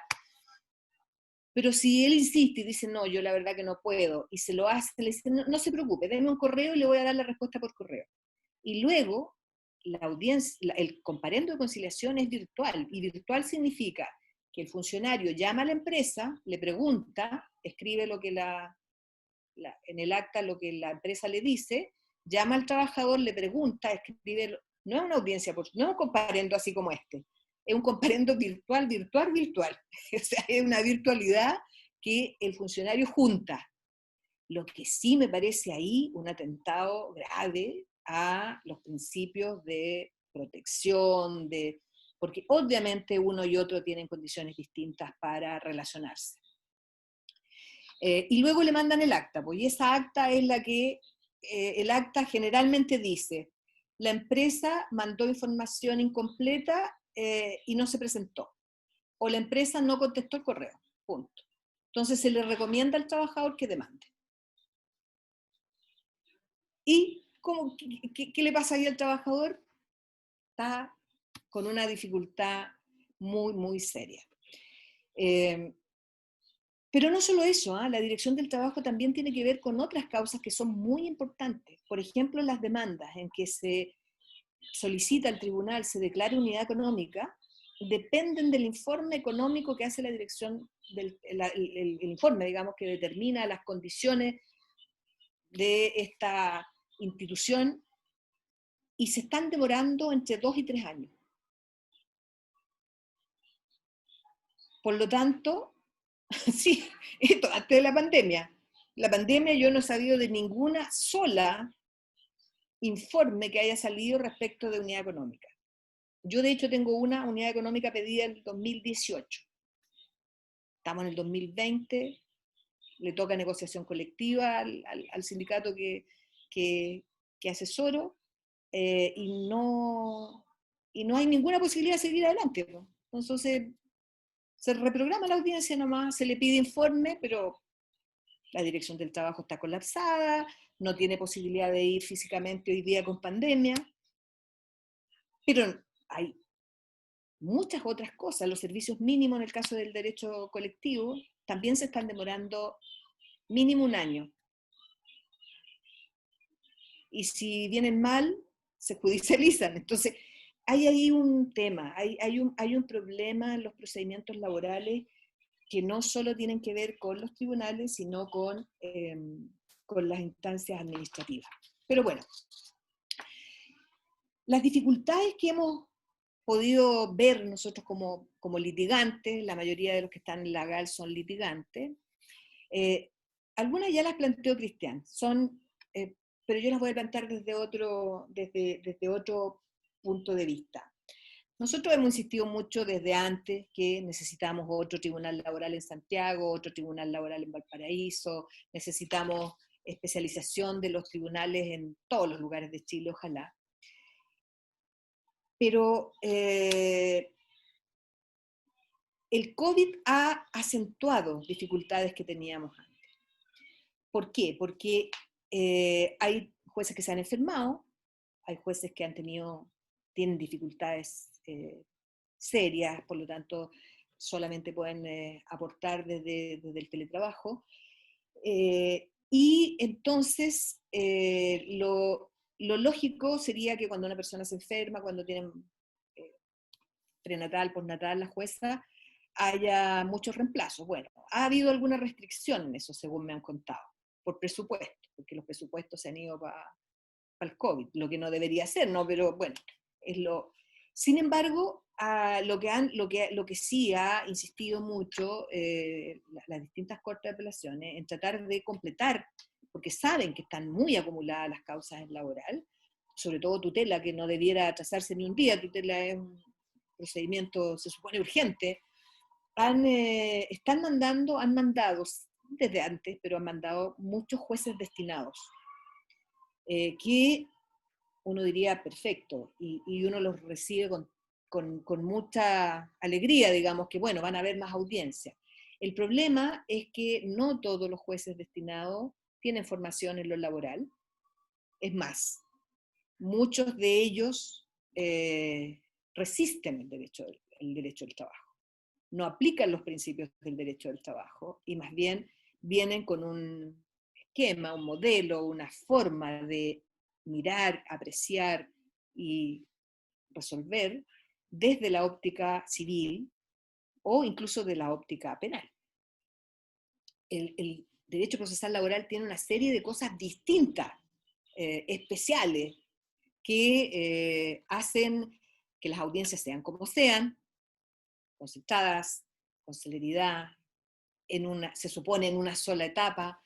S3: Pero si él insiste y dice, no, yo la verdad que no puedo, y se lo hace, le dice, no, no se preocupe, déme un correo y le voy a dar la respuesta por correo. Y luego, la audiencia, el comparendo de conciliación es virtual, y virtual significa que el funcionario llama a la empresa, le pregunta, escribe lo que en el acta lo que la empresa le dice, llama al trabajador, le pregunta, escribe, no es una audiencia, no es un comparendo así como este, es un comparendo virtual. O sea, es una virtualidad que el funcionario junta. Lo que sí me parece ahí un atentado grave a los principios de protección, porque obviamente uno y otro tienen condiciones distintas para relacionarse. Y luego le mandan el acta, pues, y esa acta es la que, el acta generalmente dice, la empresa mandó información incompleta y no se presentó, o la empresa no contestó el correo, punto. Entonces se le recomienda al trabajador que demande. ¿Y qué le pasa ahí al trabajador? Está con una dificultad muy, muy seria. Pero no solo eso, la Dirección del Trabajo también tiene que ver con otras causas que son muy importantes. Por ejemplo, las demandas en que se solicita al tribunal se declare unidad económica, dependen del informe económico que hace la dirección, el informe, digamos, que determina las condiciones de esta institución, y se están demorando entre 2 y 3 años. Por lo tanto, sí, esto antes de la pandemia. La pandemia yo no he sabido de ninguna sola informe que haya salido respecto de unidad económica. Yo de hecho tengo una unidad económica pedida en el 2018. Estamos en el 2020, le toca negociación colectiva al sindicato que asesoro, y no hay ninguna posibilidad de seguir adelante. Entonces se reprograma la audiencia nomás, se le pide informe, pero la Dirección del Trabajo está colapsada, no tiene posibilidad de ir físicamente hoy día con pandemia, pero hay muchas otras cosas. Los servicios mínimos en el caso del derecho colectivo también se están demorando mínimo 1 año. Y si vienen mal, se judicializan. Entonces, hay ahí un tema, hay un problema en los procedimientos laborales que no solo tienen que ver con los tribunales, sino con las instancias administrativas. Pero bueno, las dificultades que hemos podido ver nosotros como litigantes, la mayoría de los que están en la GAL son litigantes, algunas ya las planteó Cristian, pero yo las voy a plantear desde otro punto de vista. Nosotros hemos insistido mucho desde antes que necesitamos otro tribunal laboral en Santiago, otro tribunal laboral en Valparaíso, necesitamos especialización de los tribunales en todos los lugares de Chile, ojalá. Pero el COVID ha acentuado dificultades que teníamos antes. ¿Por qué? Porque hay jueces que se han enfermado, hay jueces que tienen dificultades serias, por lo tanto solamente pueden aportar desde el teletrabajo. Y entonces lo lógico sería que cuando una persona se enferma, cuando tienen prenatal, postnatal, la jueza, haya muchos reemplazos. Bueno, ha habido alguna restricción en eso, según me han contado, por presupuesto, porque los presupuestos se han ido para el COVID, lo que no debería ser, ¿no? Pero bueno, es lo... Sin embargo, lo que sí ha insistido mucho las distintas cortes de apelaciones en tratar de completar, porque saben que están muy acumuladas las causas en laboral, sobre todo tutela, que no debiera atrasarse ni un día, tutela es un procedimiento, se supone, urgente, han mandado desde antes, pero han mandado muchos jueces destinados, que uno diría perfecto, y uno los recibe con mucha alegría, digamos, que bueno, van a haber más audiencia. El problema es que no todos los jueces destinados tienen formación en lo laboral. Es más, muchos de ellos resisten el derecho del trabajo. No aplican los principios del derecho del trabajo y más bien vienen con un esquema, un modelo, una forma de mirar, apreciar y resolver desde la óptica civil o incluso de la óptica penal. El derecho procesal laboral tiene una serie de cosas distintas, especiales, que hacen que las audiencias sean como sean, concentradas, con celeridad, se supone en una sola etapa,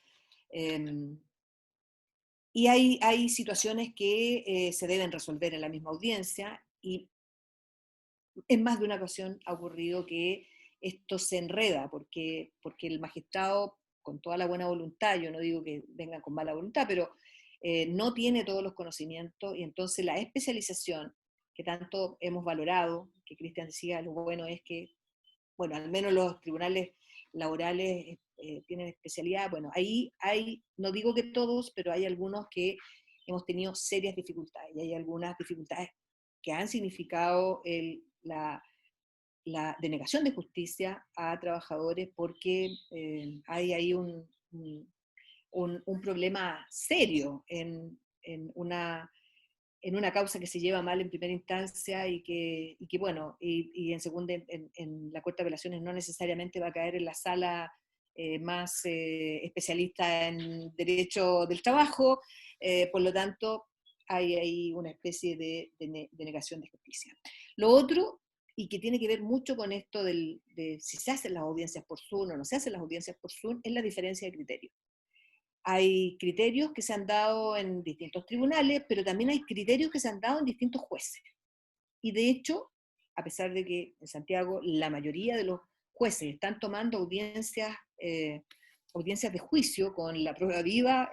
S3: y hay situaciones que se deben resolver en la misma audiencia, y en más de una ocasión ha ocurrido que esto se enreda, porque el magistrado, con toda la buena voluntad, yo no digo que venga con mala voluntad, pero no tiene todos los conocimientos, y entonces la especialización que tanto hemos valorado, que Cristian decía, lo bueno es que, bueno, al menos los tribunales laborales tienen especialidad, bueno, ahí hay, no digo que todos, pero hay algunos que hemos tenido serias dificultades, y hay algunas dificultades que han significado la denegación de justicia a trabajadores porque hay ahí un problema serio en una causa que se lleva mal en primera instancia y que bueno, y en segunda, en la Corte de Apelaciones no necesariamente va a caer en la sala más especialista en derecho del trabajo, por lo tanto hay ahí una especie de denegación de justicia. Lo otro, y que tiene que ver mucho con esto de si se hacen las audiencias por Zoom o no se hacen las audiencias por Zoom, es la diferencia de criterios. Hay criterios que se han dado en distintos tribunales, pero también hay criterios que se han dado en distintos jueces. Y de hecho, a pesar de que en Santiago la mayoría de los jueces están tomando audiencias de juicio con la prueba viva,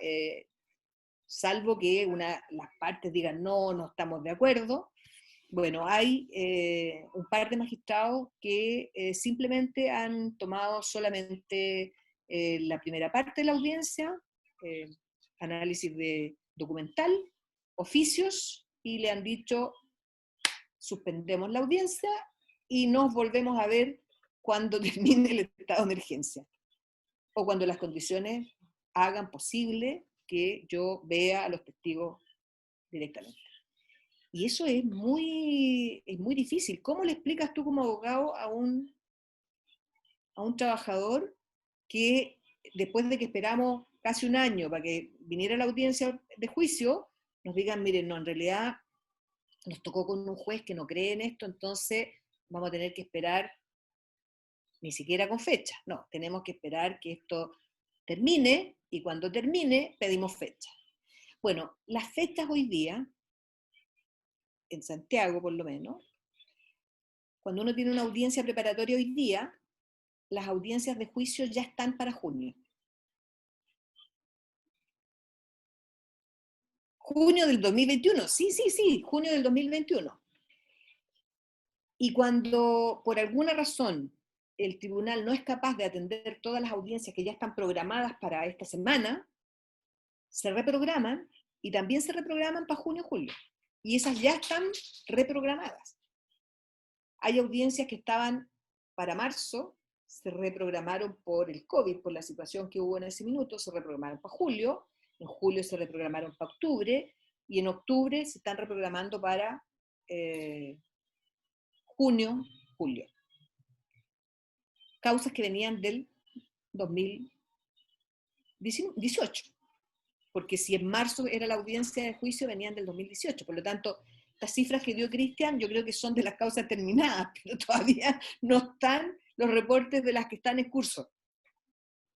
S3: salvo que las partes digan no estamos de acuerdo, bueno, hay un par de magistrados que simplemente han tomado solamente la primera parte de la audiencia, análisis documental, oficios, y le han dicho suspendemos la audiencia y nos volvemos a ver cuando termine el estado de emergencia o cuando las condiciones hagan posible que yo vea a los testigos directamente. Y eso es muy difícil. ¿Cómo le explicas tú como abogado a un trabajador que después de que esperamos casi un año para que viniera la audiencia de juicio, nos digan, miren, no, en realidad nos tocó con un juez que no cree en esto, entonces vamos a tener que esperar, ni siquiera con fecha, no, tenemos que esperar que esto termine, y cuando termine pedimos fecha. Bueno, las fechas hoy día, en Santiago por lo menos, cuando uno tiene una audiencia preparatoria hoy día, las audiencias de juicio ya están para junio. Junio del 2021, sí, junio del 2021. Y cuando por alguna razón el tribunal no es capaz de atender todas las audiencias que ya están programadas para esta semana, se reprograman y también se reprograman para junio y julio. Y esas ya están reprogramadas. Hay audiencias que estaban para marzo, se reprogramaron por el COVID, por la situación que hubo en ese minuto, se reprogramaron para julio, en julio se reprogramaron para octubre, y en octubre se están reprogramando para junio, julio. Causas que venían del 2018, porque si en marzo era la audiencia de juicio, venían del 2018, por lo tanto, las cifras que dio Cristian, yo creo que son de las causas terminadas, pero todavía no están los reportes de las que están en curso.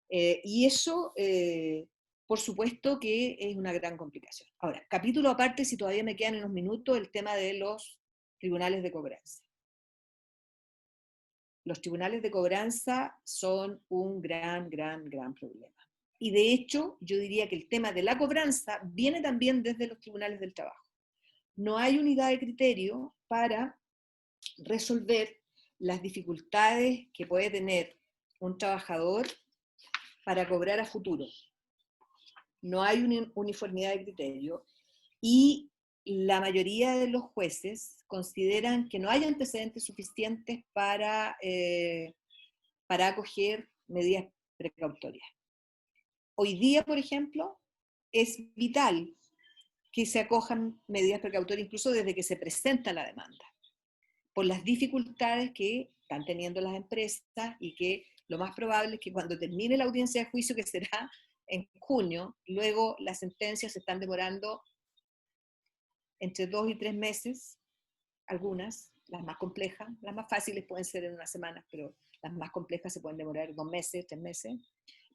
S3: Y eso, por supuesto, que es una gran complicación. Ahora, capítulo aparte, si todavía me quedan unos minutos, el tema de los tribunales de cobranza. Los tribunales de cobranza son un gran problema. Y de hecho, yo diría que el tema de la cobranza viene también desde los tribunales del trabajo. No hay unidad de criterio para resolver las dificultades que puede tener un trabajador para cobrar a futuro. No hay una uniformidad de criterio y la mayoría de los jueces consideran que no hay antecedentes suficientes para acoger medidas precautorias. Hoy día, por ejemplo, es vital que se acojan medidas precautorias incluso desde que se presenta la demanda, por las dificultades que están teniendo las empresas y que lo más probable es que cuando termine la audiencia de juicio, que será en junio, luego las sentencias se están demorando entre 2 y 3 meses, algunas, las más complejas, las más fáciles pueden ser en unas semanas, pero las más complejas se pueden demorar 2 meses, 3 meses.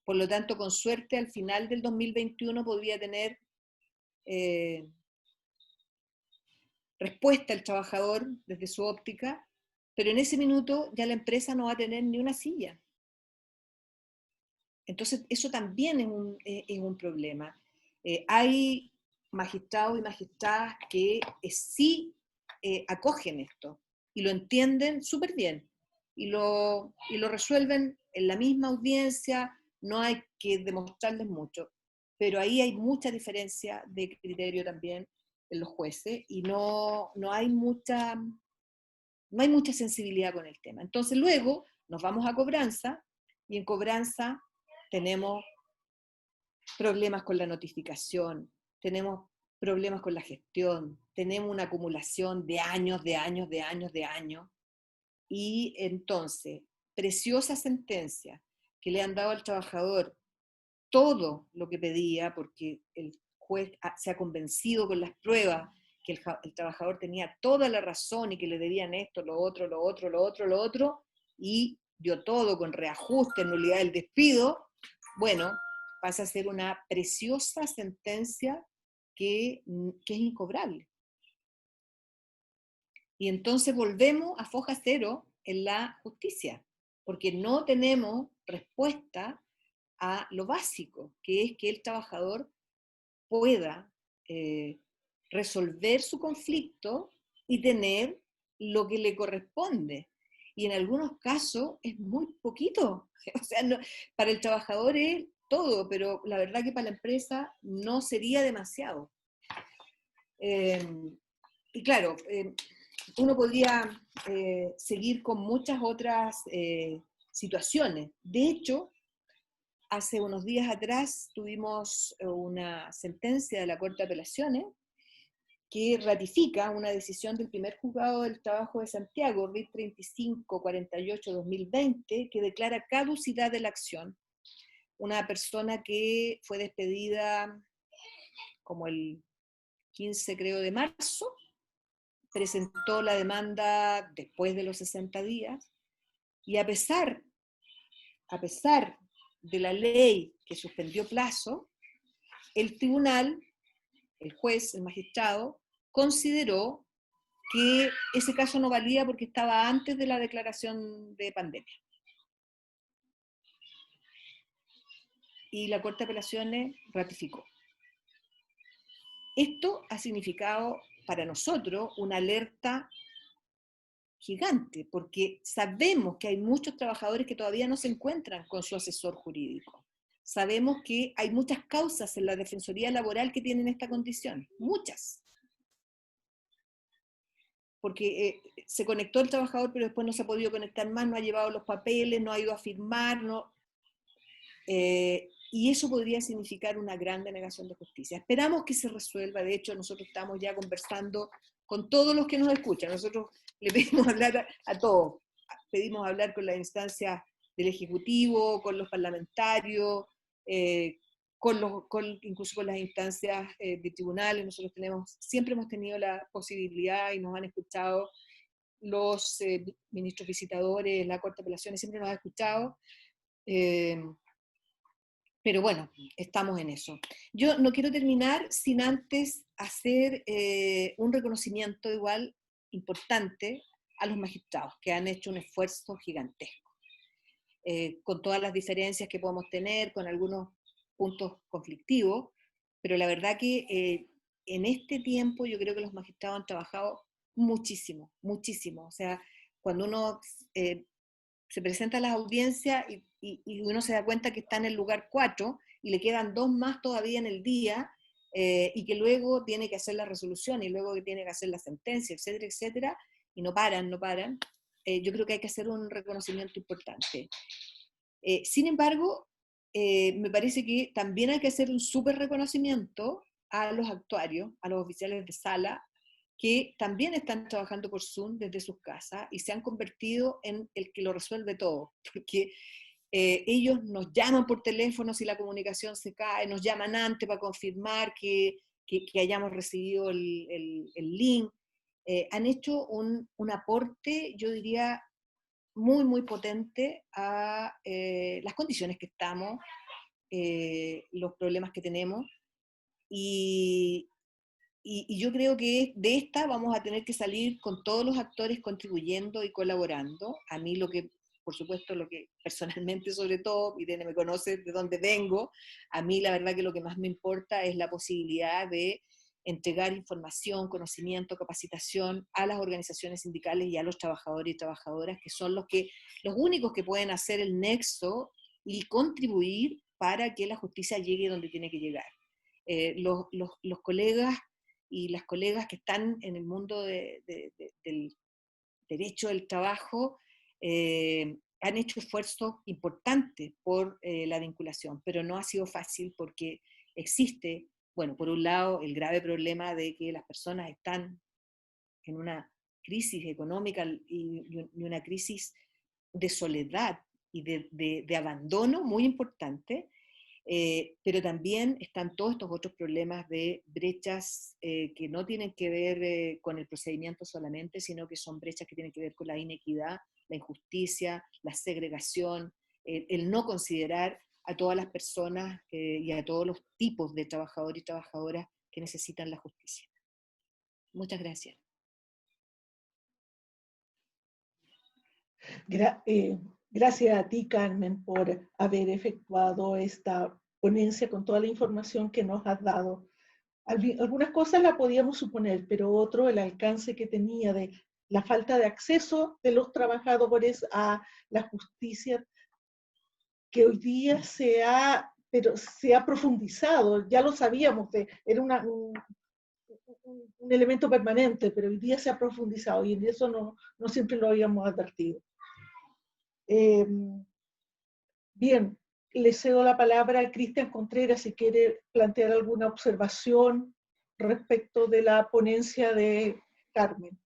S3: Por lo tanto, con suerte, al final del 2021 podría tener respuesta el trabajador desde su óptica, pero en ese minuto ya la empresa no va a tener ni una silla. Entonces, eso también es un problema. Hay magistrados y magistradas que sí acogen esto y lo entienden súper bien y lo resuelven en la misma audiencia, no hay que demostrarles mucho, pero ahí hay mucha diferencia de criterio también en los jueces y no hay mucha sensibilidad con el tema. Entonces luego nos vamos a cobranza y en cobranza tenemos problemas con la notificación, tenemos problemas con la gestión, tenemos una acumulación de años, y entonces, preciosa sentencia que le han dado al trabajador todo lo que pedía, porque el juez se ha convencido con las pruebas que el trabajador tenía toda la razón y que le debían esto, lo otro, y dio todo con reajuste, nulidad del despido. Bueno, pasa a ser una preciosa sentencia que es incobrable. Y entonces volvemos a foja cero en la justicia, porque no tenemos respuesta a lo básico, que es que el trabajador pueda resolver su conflicto y tener lo que le corresponde. Y en algunos casos es muy poquito. O sea, no, para el trabajador es todo, pero la verdad que para la empresa no sería demasiado. Y claro, uno podría seguir con muchas otras situaciones. De hecho, hace unos días atrás tuvimos una sentencia de la Corte de Apelaciones que ratifica una decisión del primer juzgado del trabajo de Santiago, RIT 3548-2020, que declara caducidad de la acción. Una persona que fue despedida como el 15, creo, de marzo, presentó la demanda después de los 60 días, y a pesar de la ley que suspendió plazo, el tribunal, el juez, el magistrado, consideró que ese caso no valía porque estaba antes de la declaración de pandemia. Y la Corte de Apelaciones ratificó. Esto ha significado para nosotros una alerta gigante, porque sabemos que hay muchos trabajadores que todavía no se encuentran con su asesor jurídico. Sabemos que hay muchas causas en la Defensoría Laboral que tienen esta condición, muchas. Porque se conectó el trabajador, pero después no se ha podido conectar más, no ha llevado los papeles, no ha ido a firmar, y eso podría significar una gran denegación de justicia. Esperamos que se resuelva. De hecho, nosotros estamos ya conversando con todos los que nos escuchan. Nosotros le pedimos hablar a todos. Pedimos hablar con las instancias del Ejecutivo, con los parlamentarios, incluso con las instancias de tribunales. Nosotros siempre hemos tenido la posibilidad y nos han escuchado los ministros visitadores, la Corte de Apelaciones siempre nos ha escuchado. Pero bueno, estamos en eso. Yo no quiero terminar sin antes hacer un reconocimiento igual importante a los magistrados, que han hecho un esfuerzo gigantesco, con todas las diferencias que podemos tener, con algunos puntos conflictivos, pero la verdad que en este tiempo yo creo que los magistrados han trabajado muchísimo, muchísimo. O sea, cuando uno se presenta a las audiencias y uno se da cuenta que está en el lugar 4 y le quedan 2 más todavía en el día, y que luego tiene que hacer la resolución y luego que tiene que hacer la sentencia, etcétera, etcétera, y no paran. Yo creo que hay que hacer un reconocimiento importante. Sin embargo, me parece que también hay que hacer un súper reconocimiento a los actuarios, a los oficiales de sala, que también están trabajando por Zoom desde sus casas y se han convertido en el que lo resuelve todo, porque ellos nos llaman por teléfono si la comunicación se cae, nos llaman antes para confirmar que hayamos recibido el link. Han hecho un aporte, yo diría, muy, muy potente a las condiciones que estamos, los problemas que tenemos, y yo creo que de esta vamos a tener que salir con todos los actores contribuyendo y colaborando. A mí por supuesto, lo que personalmente sobre todo, Irene me conoce de dónde vengo, a mí la verdad que lo que más me importa es la posibilidad de entregar información, conocimiento, capacitación a las organizaciones sindicales y a los trabajadores y trabajadoras, que son los únicos que pueden hacer el nexo y contribuir para que la justicia llegue donde tiene que llegar. Los colegas y las colegas que están en el mundo del derecho del trabajo han hecho esfuerzos importantes por la vinculación, pero no ha sido fácil porque existe, bueno, por un lado, el grave problema de que las personas están en una crisis económica y una crisis de soledad y de abandono muy importante, pero también están todos estos otros problemas de brechas que no tienen que ver con el procedimiento solamente, sino que son brechas que tienen que ver con la inequidad, la injusticia, la segregación, el no considerar a todas las personas y a todos los tipos de trabajadores y trabajadoras que necesitan la justicia. Muchas gracias.
S1: Gracias a ti, Carmen, por haber efectuado esta ponencia con toda la información que nos has dado. Algunas cosas las podíamos suponer, pero otro, el alcance que tenía de la falta de acceso de los trabajadores a la justicia, que hoy día se ha profundizado, ya lo sabíamos, era un elemento permanente, pero hoy día se ha profundizado y en eso no siempre lo habíamos advertido. Bien, le cedo la palabra a Cristian Contreras si quiere plantear alguna observación respecto de la ponencia de Carmen.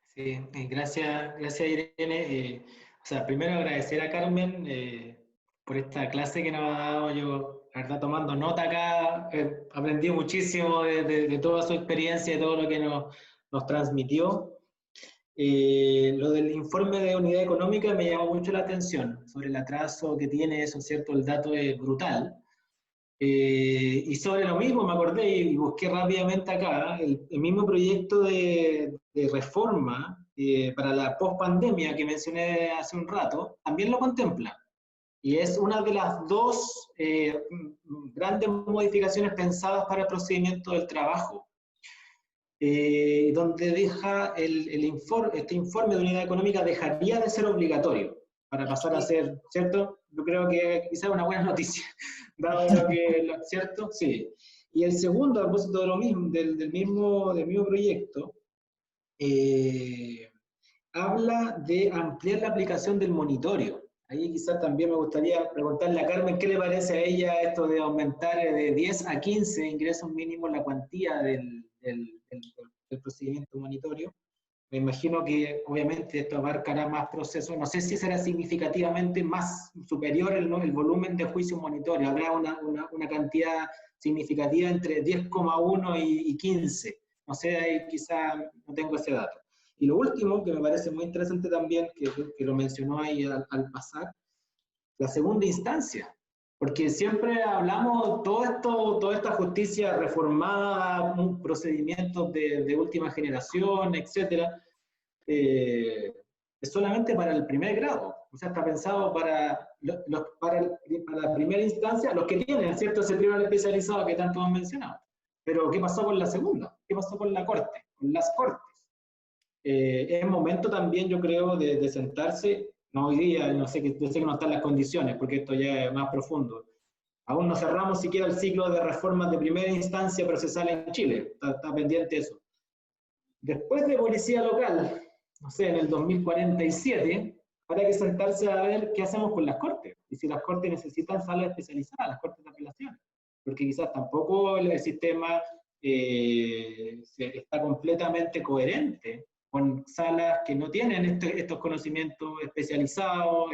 S2: Sí, gracias Irene. Primero agradecer a Carmen por esta clase que nos ha dado. Yo, la verdad, tomando nota acá, aprendí muchísimo de toda su experiencia y todo lo que nos transmitió. Lo del informe de unidad económica me llamó mucho la atención, sobre el atraso que tiene eso, ¿cierto? El dato es brutal. Y sobre lo mismo me acordé y busqué rápidamente acá el mismo proyecto de reforma para la post-pandemia que mencioné hace un rato, también lo contempla. Y es una de las 2 grandes modificaciones pensadas para el procedimiento del trabajo. donde deja este informe de unidad económica dejaría de ser obligatorio para pasar a ser, ¿cierto? Yo creo que quizá es una buena noticia, dado lo que, ¿cierto? Sí. Y el segundo, a propósito de lo mismo, del mismo proyecto, habla de ampliar la aplicación del monitoreo. Ahí quizás también me gustaría preguntarle a Carmen qué le parece a ella esto de aumentar de 10 a 15 ingresos mínimos la cuantía del procedimiento monitoreo. Me imagino que obviamente esto abarcará más procesos. No sé si será significativamente más superior el volumen de juicio monitoreo. Habrá una cantidad significativa entre 10,1 y 15. No sé, ahí quizá no tengo ese dato. Y lo último, que me parece muy interesante también, que lo mencionó ahí al pasar, la segunda instancia. Porque siempre hablamos toda esta justicia reformada, procedimientos de última generación, etcétera, es solamente para el primer grado. O sea, está pensado para la primera instancia, los que tienen, ¿cierto?, ese tribunal especializado que tanto han mencionado. Pero, ¿qué pasó con la segunda? ¿Qué pasó con la corte? Con las cortes. Es momento también, yo creo, de sentarse, no hoy día, yo sé que no están las condiciones, porque esto ya es más profundo. Aún no cerramos siquiera el ciclo de reformas de primera instancia procesal en Chile, está pendiente eso. Después de policía local, no sé, en el 2047, habrá que sentarse a ver qué hacemos con las cortes, y si las cortes necesitan salas especializadas, las cortes de apelación, porque quizás tampoco el sistema está completamente coherente con salas que no tienen estos conocimientos especializados,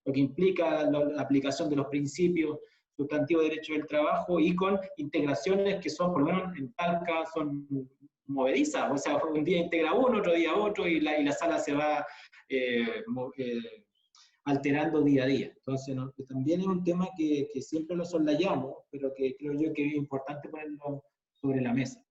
S2: lo que implica la aplicación de los principios sustantivos de derecho del trabajo, y con integraciones que son, por lo menos en Talca, son movedizas. O sea, un día integra uno, otro día otro, y la sala se va alterando día a día. Entonces, ¿no?, también es un tema que siempre lo soslayamos, pero que creo yo que es importante ponerlo sobre la mesa.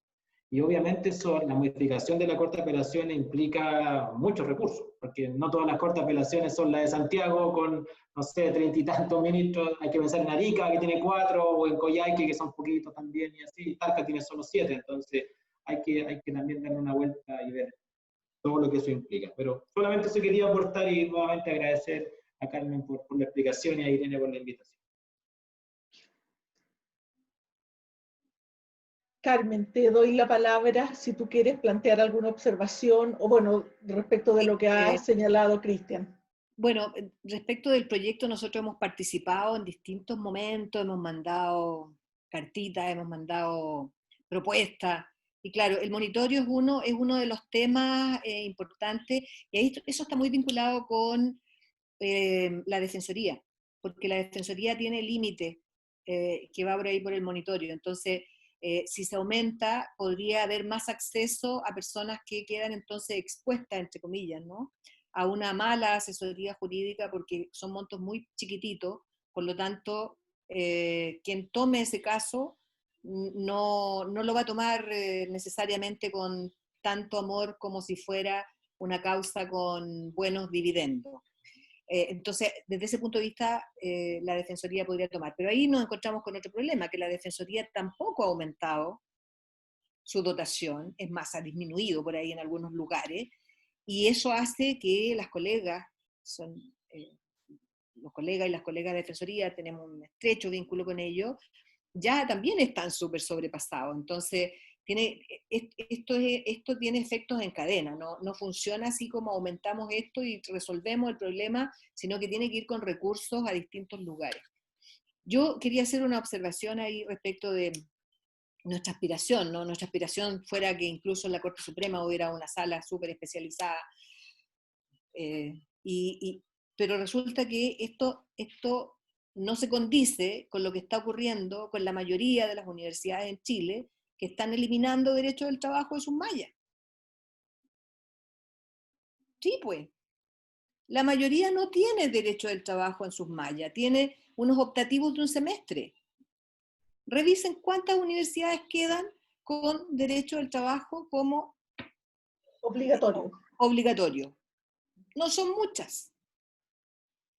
S2: Y obviamente la modificación de la Corte de Apelaciones implica muchos recursos, porque no todas las Cortes de Apelaciones son las de Santiago, con, no sé, 30 y tantos ministros. Hay que pensar en Arica, que tiene 4, o en Coyhaique, que son poquitos también, y así. Talca tiene solo 7, entonces hay que también darle una vuelta y ver todo lo que eso implica. Pero solamente eso quería aportar, y nuevamente agradecer a Carmen por la explicación y a Irene por la invitación.
S1: Carmen, te doy la palabra si tú quieres plantear alguna observación o, bueno, respecto de lo que ha señalado Cristian.
S3: Bueno, respecto del proyecto, nosotros hemos participado en distintos momentos, hemos mandado cartitas, hemos mandado propuestas, y claro, el monitoreo es uno de los temas importantes, y ahí eso está muy vinculado con la Defensoría, porque la Defensoría tiene límite que va por ahí por el monitoreo. Entonces, si se aumenta, podría haber más acceso a personas que quedan entonces expuestas, entre comillas, ¿no?, a una mala asesoría jurídica, porque son montos muy chiquititos. Por lo tanto, quien tome ese caso no lo va a tomar necesariamente con tanto amor como si fuera una causa con buenos dividendos. Entonces, desde ese punto de vista, la Defensoría podría tomar. Pero ahí nos encontramos con otro problema, que la Defensoría tampoco ha aumentado su dotación, es más, ha disminuido por ahí en algunos lugares, y eso hace que las colegas, los colegas y las colegas de Defensoría, tenemos un estrecho vínculo con ellos, ya también están súper sobrepasados. Entonces, esto tiene efectos en cadena, no funciona así como aumentamos esto y resolvemos el problema, sino que tiene que ir con recursos a distintos lugares. Yo quería hacer una observación ahí respecto de nuestra aspiración, ¿no? Nuestra aspiración fuera que incluso en la Corte Suprema hubiera una sala súper especializada, pero resulta que esto no se condice con lo que está ocurriendo con la mayoría de las universidades en Chile, que están eliminando derechos del trabajo de sus mallas. Sí, pues. La mayoría no tiene derecho del trabajo en sus mallas, tiene unos optativos de un semestre. Revisen cuántas universidades quedan con derecho del trabajo como obligatorio. No son muchas.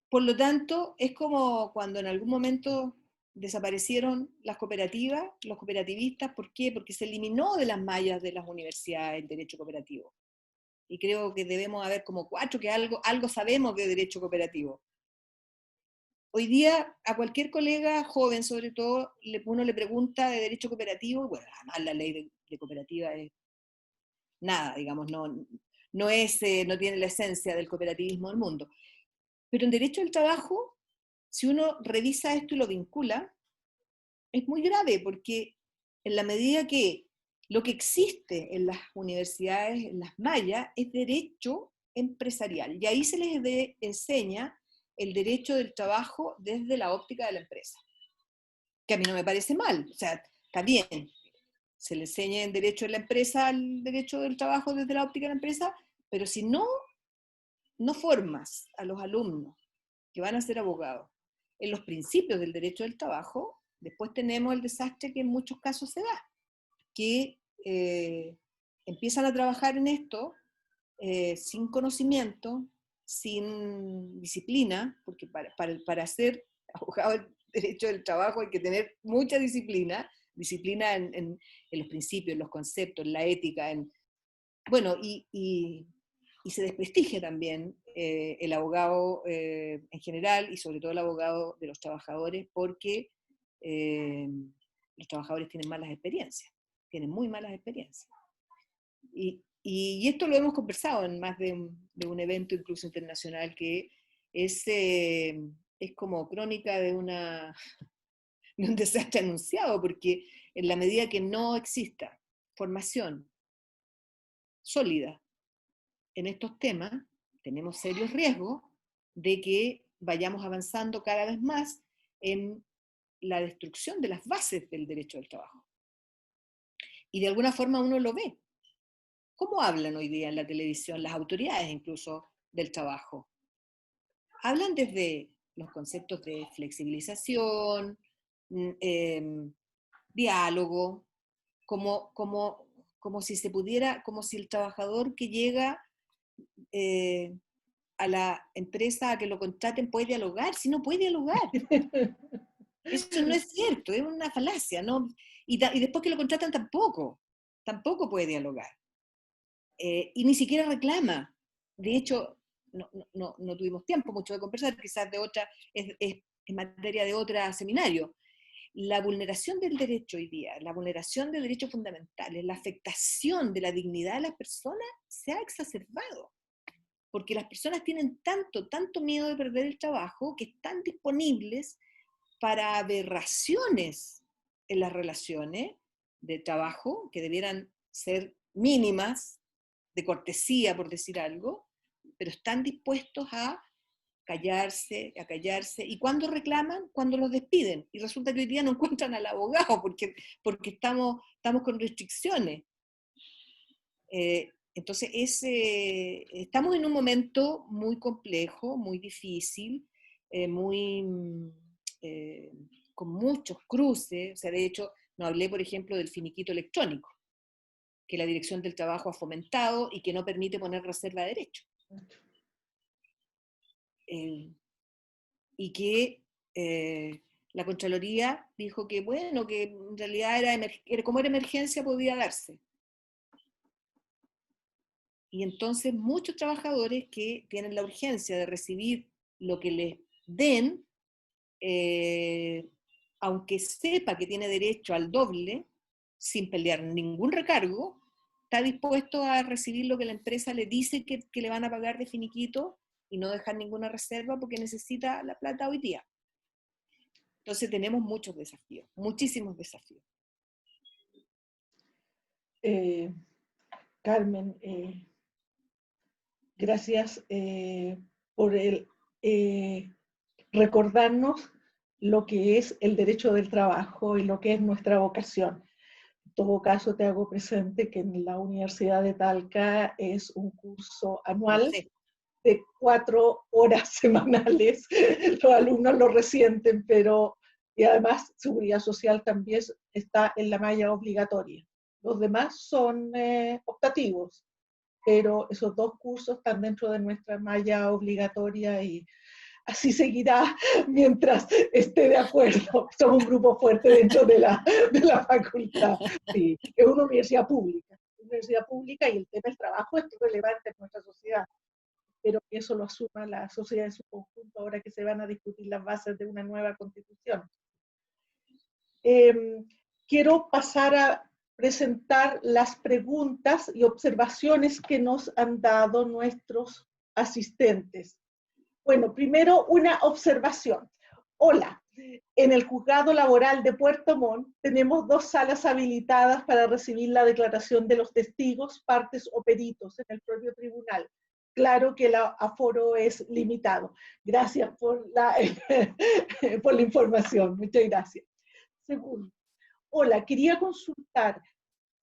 S3: Por lo tanto, es como cuando en algún momento desaparecieron las cooperativas, los cooperativistas. ¿Por qué? Porque se eliminó de las mallas de las universidades el derecho cooperativo. Y creo que debemos haber como 4 que algo sabemos de derecho cooperativo. Hoy día a cualquier colega joven, sobre todo, uno le pregunta de derecho cooperativo, y bueno, además la ley de cooperativa es nada, digamos, no tiene la esencia del cooperativismo del mundo. Pero en derecho del trabajo, si uno revisa esto y lo vincula, es muy grave, porque en la medida que lo que existe en las universidades, en las mallas, es derecho empresarial, y ahí se les enseña el derecho del trabajo desde la óptica de la empresa, que a mí no me parece mal, o sea, está bien, se le enseña en derecho de la empresa el derecho del trabajo desde la óptica de la empresa, pero si no formas a los alumnos que van a ser abogados en los principios del derecho del trabajo, después tenemos el desastre que en muchos casos se da, que empiezan a trabajar en esto sin conocimiento, sin disciplina, porque para ser abogado del derecho del trabajo hay que tener mucha disciplina en los principios, en los conceptos, en la ética, bueno, y se desprestigia también el abogado en general, y sobre todo el abogado de los trabajadores, porque los trabajadores tienen malas experiencias, tienen muy malas experiencias. Y esto lo hemos conversado en más de un evento incluso internacional, que es como crónica de un desastre anunciado, porque en la medida que no exista formación sólida en estos temas, tenemos serios riesgos de que vayamos avanzando cada vez más en la destrucción de las bases del derecho del trabajo. Y de alguna forma uno lo ve. ¿Cómo hablan hoy día en la televisión las autoridades incluso del trabajo? Hablan desde los conceptos de flexibilización, diálogo, como si se pudiera, como si el trabajador que llega a la empresa a que lo contraten puede dialogar, si no puede dialogar. Eso no es cierto, es una falacia, ¿no? Y después que lo contratan tampoco puede dialogar. Y ni siquiera reclama. De hecho, no tuvimos tiempo mucho de conversar, quizás es materia de otro seminario. La vulneración del derecho hoy día, la vulneración de derechos fundamentales, la afectación de la dignidad de las personas se ha exacerbado, porque las personas tienen tanto miedo de perder el trabajo, que están disponibles para aberraciones en las relaciones de trabajo, que debieran ser mínimas, de cortesía, por decir algo, pero están dispuestos a callarse, y cuando reclaman, cuando los despiden, y resulta que hoy día no encuentran al abogado, porque estamos con restricciones. Entonces, estamos en un momento muy complejo, muy difícil, con muchos cruces. O sea, de hecho, no hablé, por ejemplo, del finiquito electrónico, que la Dirección del Trabajo ha fomentado y que no permite poner reserva de derecho. Y que la Contraloría dijo que, bueno, que en realidad como era emergencia podía darse. Y entonces muchos trabajadores que tienen la urgencia de recibir lo que les den, aunque sepa que tiene derecho al doble, sin pelear ningún recargo, está dispuesto a recibir lo que la empresa le dice que le van a pagar de finiquito y no dejar ninguna reserva porque necesita la plata hoy día. Entonces tenemos muchos desafíos, muchísimos desafíos.
S1: Carmen, gracias por recordarnos lo que es el derecho del trabajo y lo que es nuestra vocación. En todo caso, te hago presente que en la Universidad de Talca es un curso anual de 4 horas semanales. Los alumnos lo resienten, y además seguridad social también está en la malla obligatoria. Los demás son optativos, pero esos 2 cursos están dentro de nuestra malla obligatoria y así seguirá mientras esté de acuerdo. Somos un grupo fuerte dentro de la facultad. Sí, es una universidad pública. Y el tema del trabajo es relevante en nuestra sociedad. Pero que eso lo asuma la sociedad en su conjunto ahora que se van a discutir las bases de una nueva constitución. Quiero pasar a presentar las preguntas y observaciones que nos han dado nuestros asistentes. Bueno, primero una observación. Hola, en el Juzgado Laboral de Puerto Montt tenemos 2 salas habilitadas para recibir la declaración de los testigos, partes o peritos en el propio tribunal. Claro que el aforo es limitado. Gracias por por la información. Muchas gracias. Segundo, hola, quería consultar,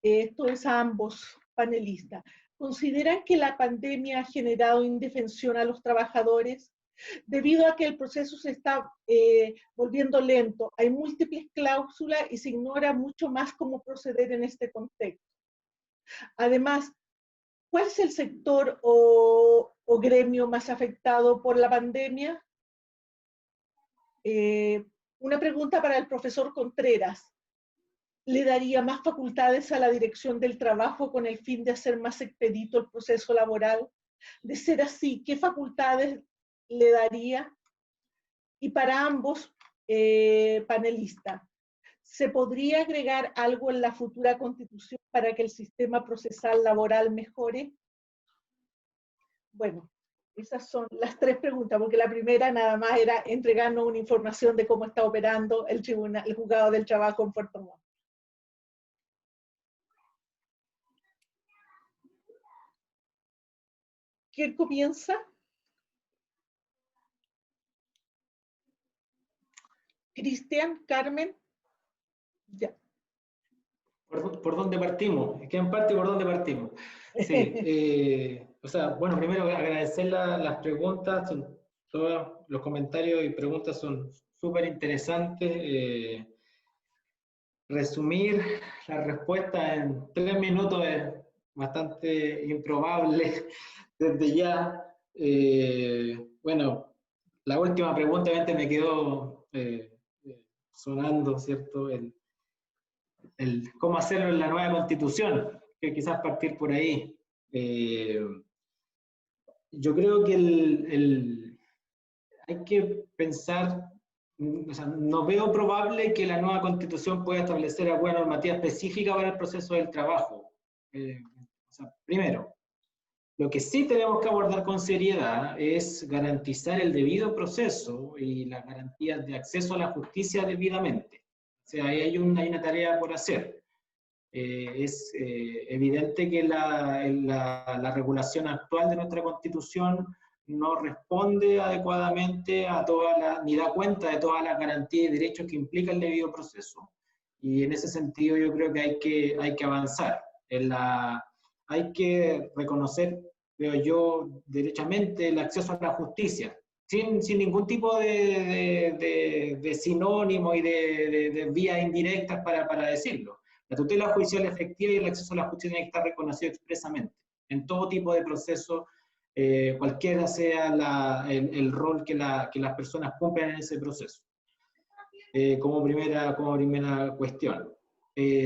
S1: esto es a ambos panelistas, ¿consideran que la pandemia ha generado indefensión a los trabajadores? Debido a que el proceso se está volviendo lento, hay múltiples cláusulas y se ignora mucho más cómo proceder en este contexto. Además, ¿cuál es el sector o gremio más afectado por la pandemia? Una pregunta para el profesor Contreras. ¿Le daría más facultades a la dirección del trabajo con el fin de hacer más expedito el proceso laboral? De ser así, ¿qué facultades le daría? Y para ambos panelistas, ¿se podría agregar algo en la futura constitución para que el sistema procesal laboral mejore? Bueno, esas son las 3 preguntas, porque la primera nada más era entregarnos una información de cómo está operando el juzgado del trabajo en Puerto Montt. ¿Quién comienza? Cristian, Carmen. Ya.
S2: ¿Por dónde partimos? ¿Quién parte y por dónde partimos? Sí, o sea, bueno, primero agradecer las preguntas, todos los comentarios y preguntas son súper interesantes. Resumir la respuesta en 3 minutos es bastante improbable desde ya. Bueno, la última pregunta obviamente me quedó sonando, ¿cierto? El cómo hacerlo en la nueva constitución, que quizás partir por ahí. Yo creo que hay que pensar, o sea, no veo probable que la nueva constitución pueda establecer alguna normativa específica para el proceso del trabajo. O sea, primero, lo que sí tenemos que abordar con seriedad es garantizar el debido proceso y las garantías de acceso a la justicia debidamente. O sea, ahí hay una tarea por hacer. Es evidente que la regulación actual de nuestra Constitución no responde adecuadamente a ni da cuenta de todas las garantías y derechos que implica el debido proceso. Y en ese sentido yo creo que hay que avanzar. Hay que reconocer, veo yo, derechamente el acceso a la justicia, sin ningún tipo de sinónimo y de vías indirectas para decirlo. La tutela judicial efectiva y el acceso a la justicia tiene que estar reconocido expresamente en todo tipo de proceso, cualquiera sea el rol que las personas cumplen en ese proceso. Como primera cuestión.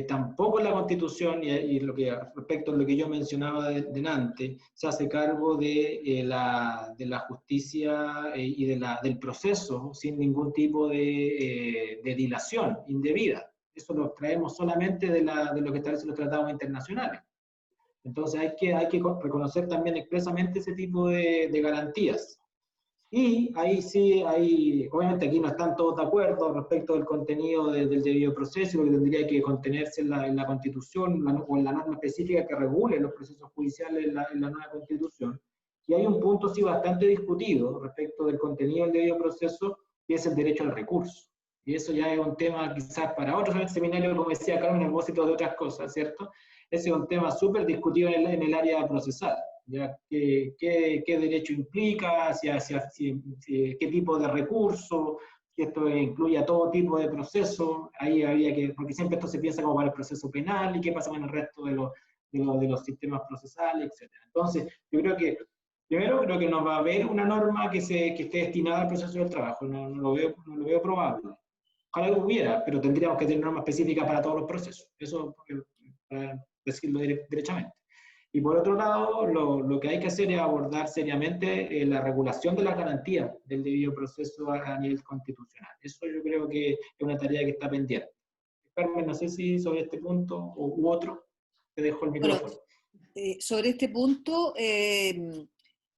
S2: Tampoco en la Constitución, y respecto a lo que yo mencionaba delante, se hace cargo de la justicia y del proceso sin ningún tipo de dilación indebida. Eso lo traemos solamente de lo que establecen los tratados internacionales. Entonces hay que reconocer también expresamente ese tipo de garantías. Y ahí sí, obviamente aquí no están todos de acuerdo respecto del contenido del debido proceso, lo que tendría que contenerse en la Constitución o en la norma específica que regule los procesos judiciales en la nueva Constitución. Y hay un punto sí bastante discutido respecto del contenido del debido proceso, que es el derecho al recurso. Y eso ya es un tema quizás para otro seminario, como decía Carmen, a propósito de otras cosas, ¿cierto? Ese es un tema súper discutido en el área procesal. ¿Ya? ¿Qué derecho implica? ¿Qué tipo de recurso? Si esto incluye a todo tipo de proceso. Ahí había que, porque siempre esto se piensa como para el proceso penal y qué pasa con el resto de los sistemas procesales, etc. Entonces, yo creo que Primero, creo que no va a haber una norma que esté destinada al proceso del trabajo, no lo veo probable. Ojalá que hubiera, pero tendríamos que tener normas específicas para todos los procesos, eso para decirlo derechamente. Y por otro lado, lo que hay que hacer es abordar seriamente la regulación de las garantías del debido proceso a nivel constitucional. Eso yo creo que es una tarea que está pendiente. Carmen, no sé si sobre este punto u otro, te dejo el
S3: Bueno,
S2: micrófono.
S3: sobre este punto,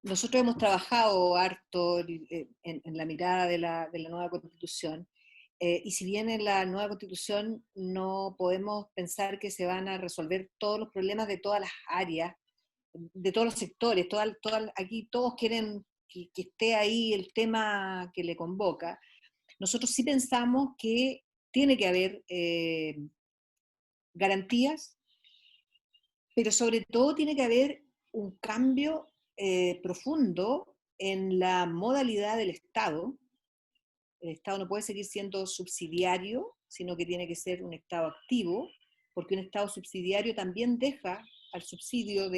S3: nosotros hemos trabajado harto en la mirada de la nueva Constitución, y si bien en la nueva Constitución no podemos pensar que se van a resolver todos los problemas de todas las áreas, de todos los sectores, aquí todos quieren que esté ahí el tema que le convoca, nosotros sí pensamos que tiene que haber garantías, pero sobre todo tiene que haber un cambio profundo en la modalidad del Estado. El Estado no puede seguir siendo subsidiario, sino que tiene que ser un Estado activo, porque un Estado subsidiario también deja al subsidio o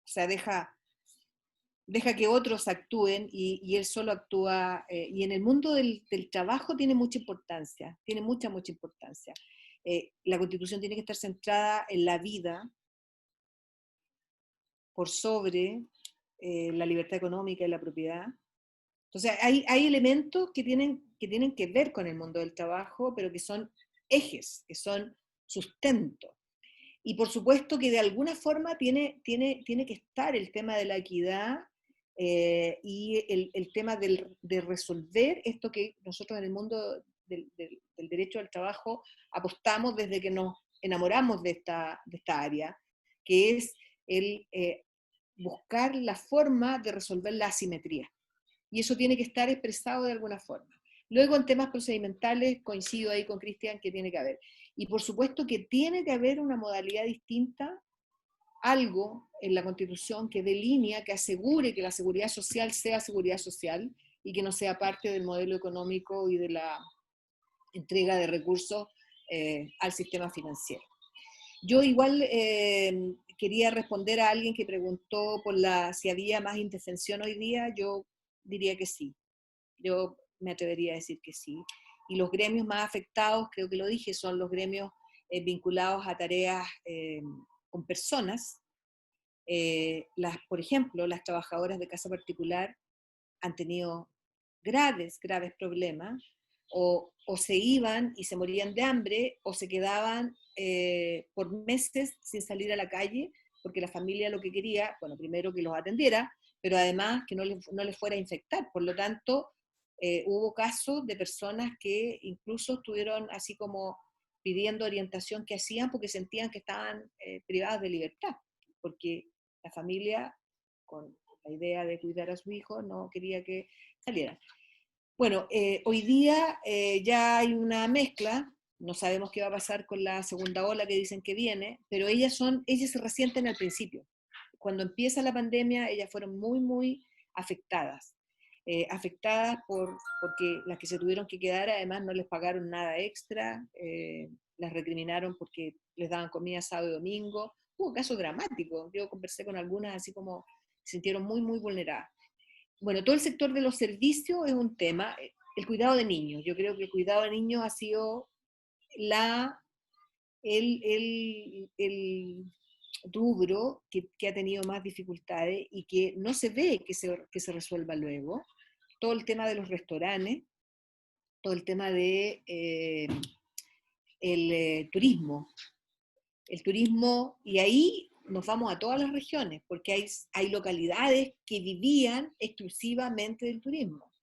S3: sea, deja que otros actúen y él solo actúa, y en el mundo del trabajo tiene mucha importancia, tiene mucha importancia. La Constitución tiene que estar centrada en la vida por sobre la libertad económica y la propiedad. Entonces, hay elementos que tienen que ver con el mundo del trabajo, pero que son ejes, que son sustento. Y por supuesto que de alguna forma tiene que estar el tema de la equidad y el tema de resolver esto que nosotros en el mundo del derecho al trabajo apostamos desde que nos enamoramos de esta área, que es el buscar la forma de resolver la asimetría. Y eso tiene que estar expresado de alguna forma. Luego, en temas procedimentales, coincido ahí con Cristian que tiene que haber. Y por supuesto que tiene que haber una modalidad distinta, algo en la Constitución que delinea, que asegure que la seguridad social sea seguridad social y que no sea parte del modelo económico y de la entrega de recursos al sistema financiero. Yo igual quería responder a alguien que preguntó por si había más indefensión hoy día. Yo diría que sí. Yo me atrevería a decir que sí. Y los gremios más afectados, creo que lo dije, son los gremios vinculados a tareas con personas. Por ejemplo, las trabajadoras de casa particular han tenido graves problemas, o se iban y se morían de hambre, o se quedaban por meses sin salir a la calle, porque la familia lo que quería, bueno, primero que los atendiera, pero además que no les fuera a infectar. Por lo tanto, hubo casos de personas que incluso estuvieron así como pidiendo orientación que hacían porque sentían que estaban privadas de libertad, porque la familia, con la idea de cuidar a su hijo, no quería que salieran. Bueno, hoy día ya hay una mezcla, no sabemos qué va a pasar con la segunda ola que dicen que viene, pero ellas se resienten al principio. Cuando empieza la pandemia, ellas fueron muy afectadas. Afectadas porque las que se tuvieron que quedar además no les pagaron nada extra, las recriminaron porque les daban comida sábado y domingo. Hubo casos dramáticos, yo conversé con algunas así como se sintieron muy vulneradas. Bueno, todo el sector de los servicios es un tema. El cuidado de niños, yo creo que el cuidado de niños ha sido el rubro que ha tenido más dificultades y que no se ve que se resuelva luego. Todo el tema de los restaurantes, todo el tema de turismo. El turismo, y ahí nos vamos a todas las regiones, porque hay localidades que vivían exclusivamente del turismo,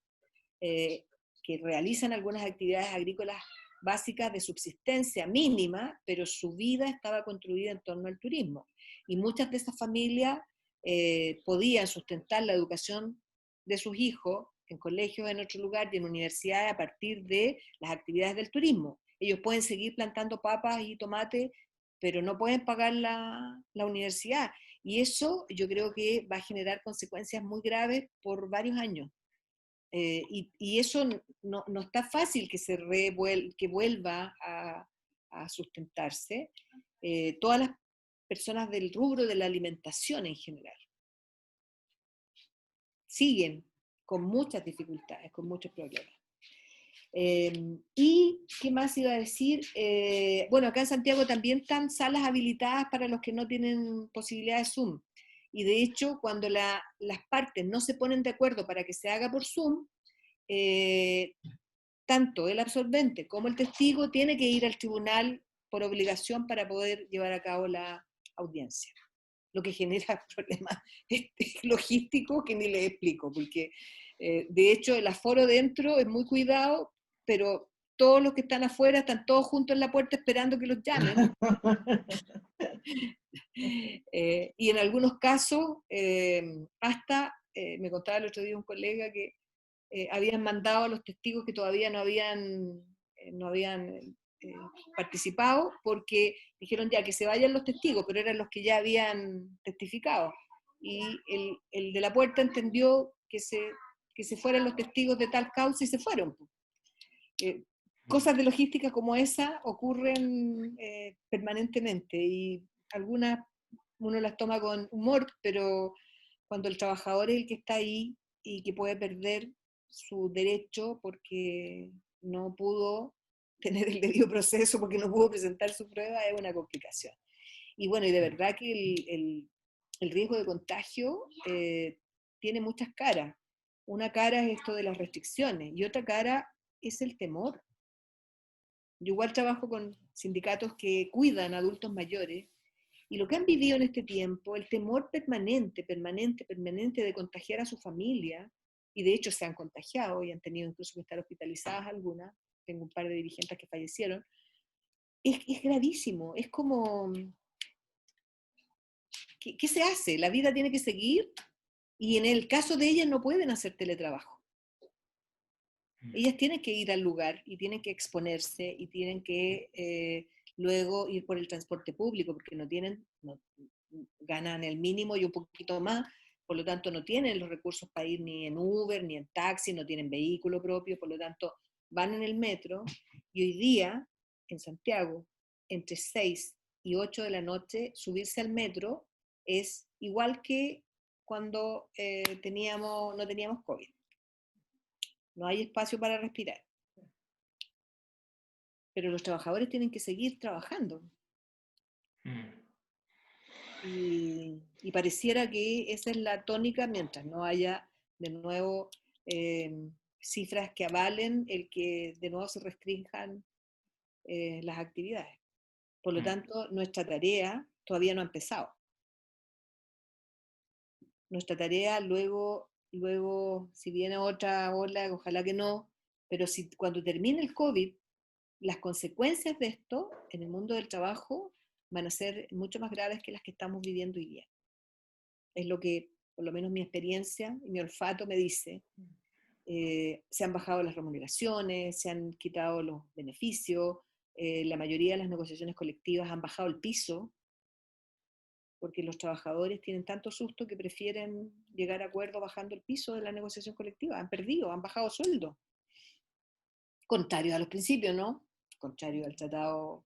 S3: que realizan algunas actividades agrícolas básicas de subsistencia mínima, pero su vida estaba construida en torno al turismo. Y muchas de esas familias podían sustentar la educación de sus hijos en colegios en otro lugar y en universidades a partir de las actividades del turismo. Ellos pueden seguir plantando papas y tomates, pero no pueden pagar la universidad. Y eso yo creo que va a generar consecuencias muy graves por varios años. Y eso no está fácil que vuelva a sustentarse. Todas las personas del rubro de la alimentación en general. siguen con muchas dificultades, con muchos problemas. ¿Y qué más iba a decir? Bueno, acá en Santiago también están salas habilitadas para los que no tienen posibilidad de Zoom. Y de hecho, cuando las partes no se ponen de acuerdo para que se haga por Zoom, tanto el absolvente como el testigo tiene que ir al tribunal por obligación para poder llevar a cabo la audiencia. Lo que genera problemas logísticos que ni les explico, porque de hecho el aforo dentro es muy cuidado, pero todos los que están afuera están todos juntos en la puerta esperando que los llamen. Y en algunos casos, hasta, me contaba el otro día un colega que habían mandado a los testigos que todavía no habían participado, porque dijeron ya que se vayan los testigos, pero eran los que ya habían testificado. Y el de la puerta entendió que se fueran los testigos de tal causa y se fueron. Cosas de logística como esa ocurren permanentemente y algunas uno las toma con humor, pero cuando el trabajador es el que está ahí y que puede perder su derecho porque no pudo tener el debido proceso, porque no pudo presentar su prueba, es una complicación. Y bueno, y de verdad que el riesgo de contagio tiene muchas caras. Una cara es esto de las restricciones y otra cara es el temor. Yo igual trabajo con sindicatos que cuidan a adultos mayores y lo que han vivido en este tiempo, el temor permanente de contagiar a su familia, y de hecho se han contagiado y han tenido incluso que estar hospitalizadas algunas, tengo un par de dirigentes que fallecieron, es gravísimo, es como, ¿qué se hace? La vida tiene que seguir y en el caso de ellas no pueden hacer teletrabajo. Ellas tienen que ir al lugar y tienen que exponerse y tienen que luego ir por el transporte público porque ganan el mínimo y un poquito más, por lo tanto no tienen los recursos para ir ni en Uber, ni en taxi, no tienen vehículo propio, por lo tanto van en el metro y hoy día en Santiago, entre 6 y 8 de la noche, subirse al metro es igual que cuando no teníamos COVID. No hay espacio para respirar. Pero los trabajadores tienen que seguir trabajando. Y pareciera que esa es la tónica mientras no haya de nuevo cifras que avalen el que de nuevo se restrinjan las actividades. Por lo tanto, nuestra tarea todavía no ha empezado. Nuestra tarea luego, si viene otra ola, ojalá que no, pero cuando termine el COVID, las consecuencias de esto en el mundo del trabajo van a ser mucho más graves que las que estamos viviendo hoy día. Es lo que, por lo menos mi experiencia y mi olfato me dice. Se han bajado las remuneraciones, se han quitado los beneficios, la mayoría de las negociaciones colectivas han bajado el piso, porque los trabajadores tienen tanto susto que prefieren llegar a acuerdo bajando el piso de la negociación colectiva. Han perdido, han bajado sueldo. Contrario a los principios, ¿no? Contrario al tratado,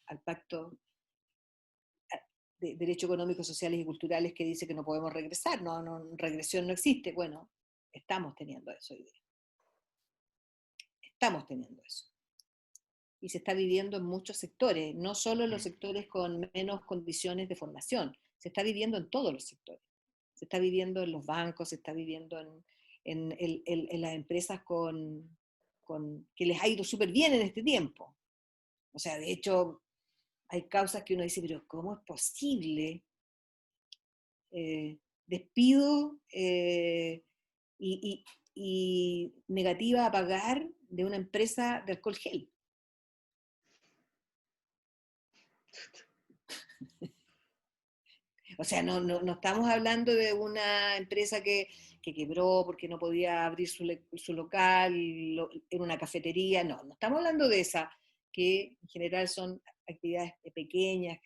S3: al pacto de derechos económicos, sociales y culturales que dice que no podemos regresar, regresión no existe. Bueno, estamos teniendo eso hoy día. Estamos teniendo eso. Y se está viviendo en muchos sectores, no solo en los sectores con menos condiciones de formación, se está viviendo en todos los sectores. Se está viviendo en los bancos, se está viviendo en las empresas que les ha ido súper bien en este tiempo. O sea, de hecho, hay causas que uno dice, pero ¿cómo es posible? Despido y negativa a pagar de una empresa de alcohol gel. O sea, no estamos hablando de una empresa que quebró porque no podía abrir su local, en una cafetería, no estamos hablando de esa, que en general son actividades pequeñas,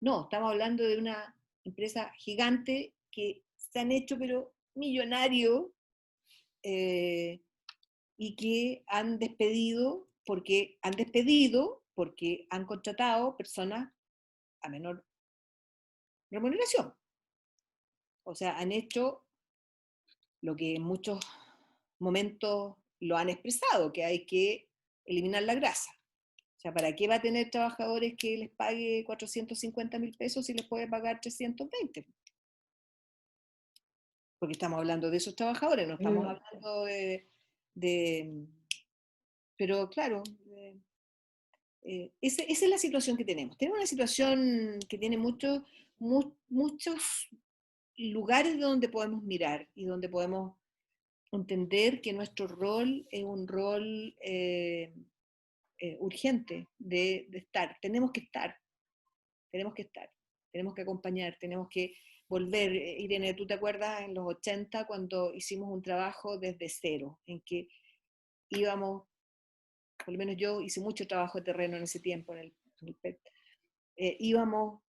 S3: no, estamos hablando de una empresa gigante que se han hecho pero millonarios y que han despedido porque han contratado personas a menor remuneración. O sea, han hecho lo que en muchos momentos lo han expresado, que hay que eliminar la grasa. O sea, ¿para qué va a tener trabajadores que les pague 450.000 pesos si les puede pagar 320? Porque estamos hablando de esos trabajadores, no estamos hablando pero claro, esa es la situación que tenemos. Tenemos una situación que tiene muchos lugares donde podemos mirar y donde podemos entender que nuestro rol es un rol urgente de estar. Tenemos que estar, tenemos que acompañar, tenemos que volver. Irene, ¿tú te acuerdas en los 80 cuando hicimos un trabajo desde cero, en que íbamos, por lo menos yo hice mucho trabajo de terreno en ese tiempo, en el PET, íbamos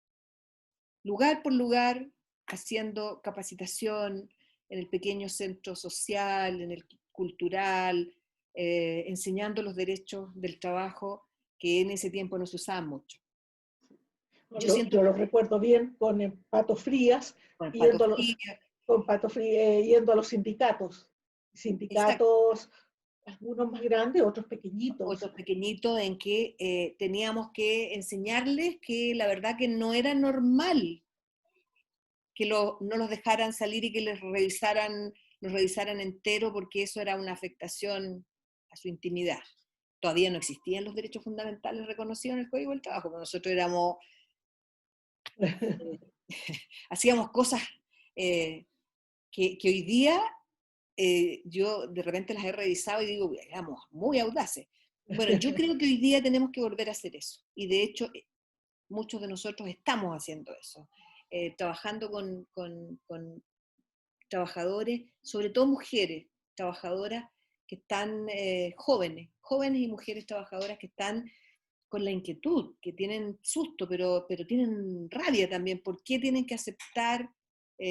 S3: lugar por lugar haciendo capacitación en el pequeño centro social, en el cultural, enseñando los derechos del trabajo que en ese tiempo no se usaban mucho.
S1: Yo lo recuerdo bien con Pato Frías, yendo a los sindicatos. Sindicatos, algunos más grandes, otros pequeñitos.
S3: Otros pequeñitos en que teníamos que enseñarles que la verdad que no era normal que no los dejaran salir y que los revisaran entero, porque eso era una afectación a su intimidad. Todavía no existían los derechos fundamentales reconocidos en el Código del Trabajo, pero nosotros éramos... hacíamos cosas que hoy día yo de repente las he revisado y digo, éramos muy audaces. Bueno, yo creo que hoy día tenemos que volver a hacer eso, y de hecho muchos de nosotros estamos haciendo eso, trabajando con trabajadores, sobre todo mujeres trabajadoras que están jóvenes y mujeres trabajadoras que están con la inquietud, que tienen susto, pero tienen rabia también. ¿Por qué tienen que aceptar?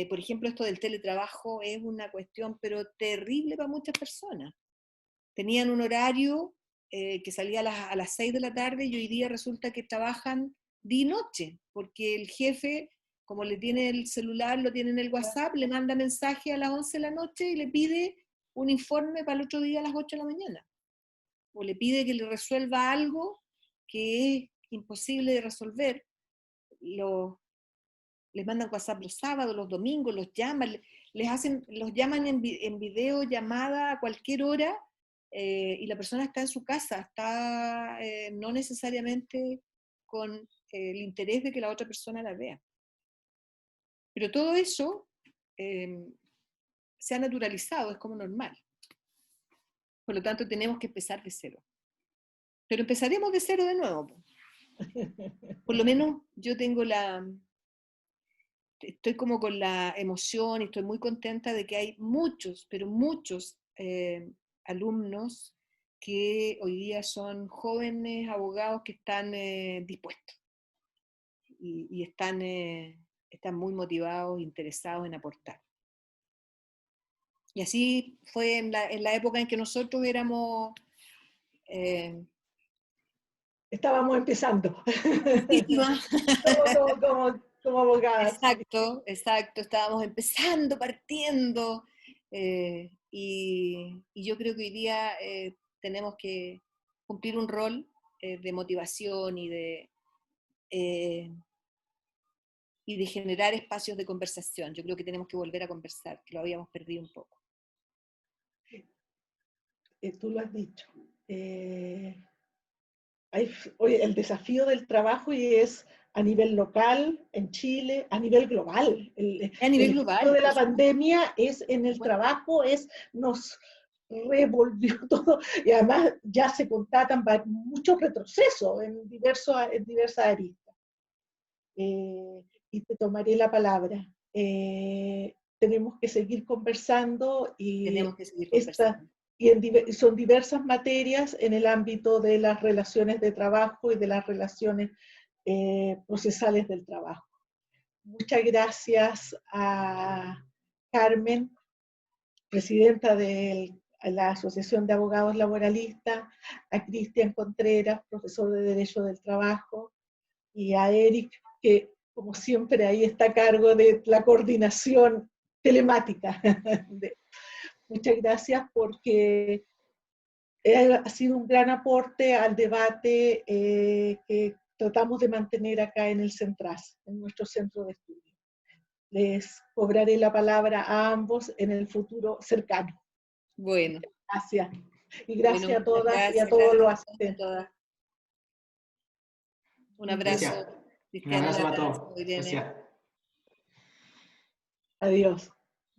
S3: Por ejemplo, esto del teletrabajo es una cuestión, pero terrible para muchas personas. Tenían un horario que salía a las 6 de la tarde y hoy día resulta que trabajan día y noche, porque el jefe, como le tiene el celular, lo tiene en el WhatsApp, le manda mensaje a las 11 de la noche y le pide un informe para el otro día a las 8 de la mañana. O le pide que le resuelva algo que es imposible de resolver. Les mandan WhatsApp los sábados, los domingos, los llaman, los llaman en videollamada a cualquier hora, y la persona está en su casa, está no necesariamente con el interés de que la otra persona la vea. Pero todo eso se ha naturalizado, es como normal. Por lo tanto, tenemos que empezar de cero. Pero empezaremos de cero de nuevo. Por lo menos yo estoy como con la emoción y estoy muy contenta de que hay muchos, pero muchos alumnos que hoy día son jóvenes abogados que están dispuestos y están muy motivados, interesados en aportar. Y así fue en la época en que nosotros éramos...
S1: estábamos empezando. como abogadas.
S3: Exacto, estábamos empezando, partiendo, y yo creo que hoy día tenemos que cumplir un rol de motivación y de generar espacios de conversación. Yo creo que tenemos que volver a conversar, que lo habíamos perdido un poco.
S1: Tú lo has dicho. Oye, el desafío del trabajo es a nivel local, en Chile, a nivel global.
S3: A nivel global.
S1: El de la pandemia es en el trabajo, nos revolvió todo, y además ya se constatan muchos retrocesos en diversas aristas. Y te tomaré la palabra. Tenemos que seguir conversando y
S3: tenemos que seguir conversando.
S1: Son diversas materias en el ámbito de las relaciones de trabajo y de las relaciones procesales del trabajo. Muchas gracias a Carmen, presidenta de la Asociación de Abogados Laboralistas, a Cristian Contreras, profesor de Derecho del Trabajo, y a Eric, que como siempre ahí está a cargo de la coordinación telemática Muchas gracias porque ha sido un gran aporte al debate que tratamos de mantener acá en el CENTRAS, en nuestro centro de estudio. Les cobraré la palabra a ambos en el futuro cercano.
S3: Bueno.
S1: Gracias. Y gracias
S3: Bueno,
S1: a todas
S3: gracias,
S1: y a todos los
S3: gracias a
S1: asistentes.
S3: todas. Un
S2: Gracias.
S3: abrazo,
S2: Un
S3: Cristiana,
S2: abrazo a
S3: un abrazo,
S2: todos.
S3: Irene.
S2: Gracias.
S1: Adiós.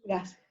S1: Gracias.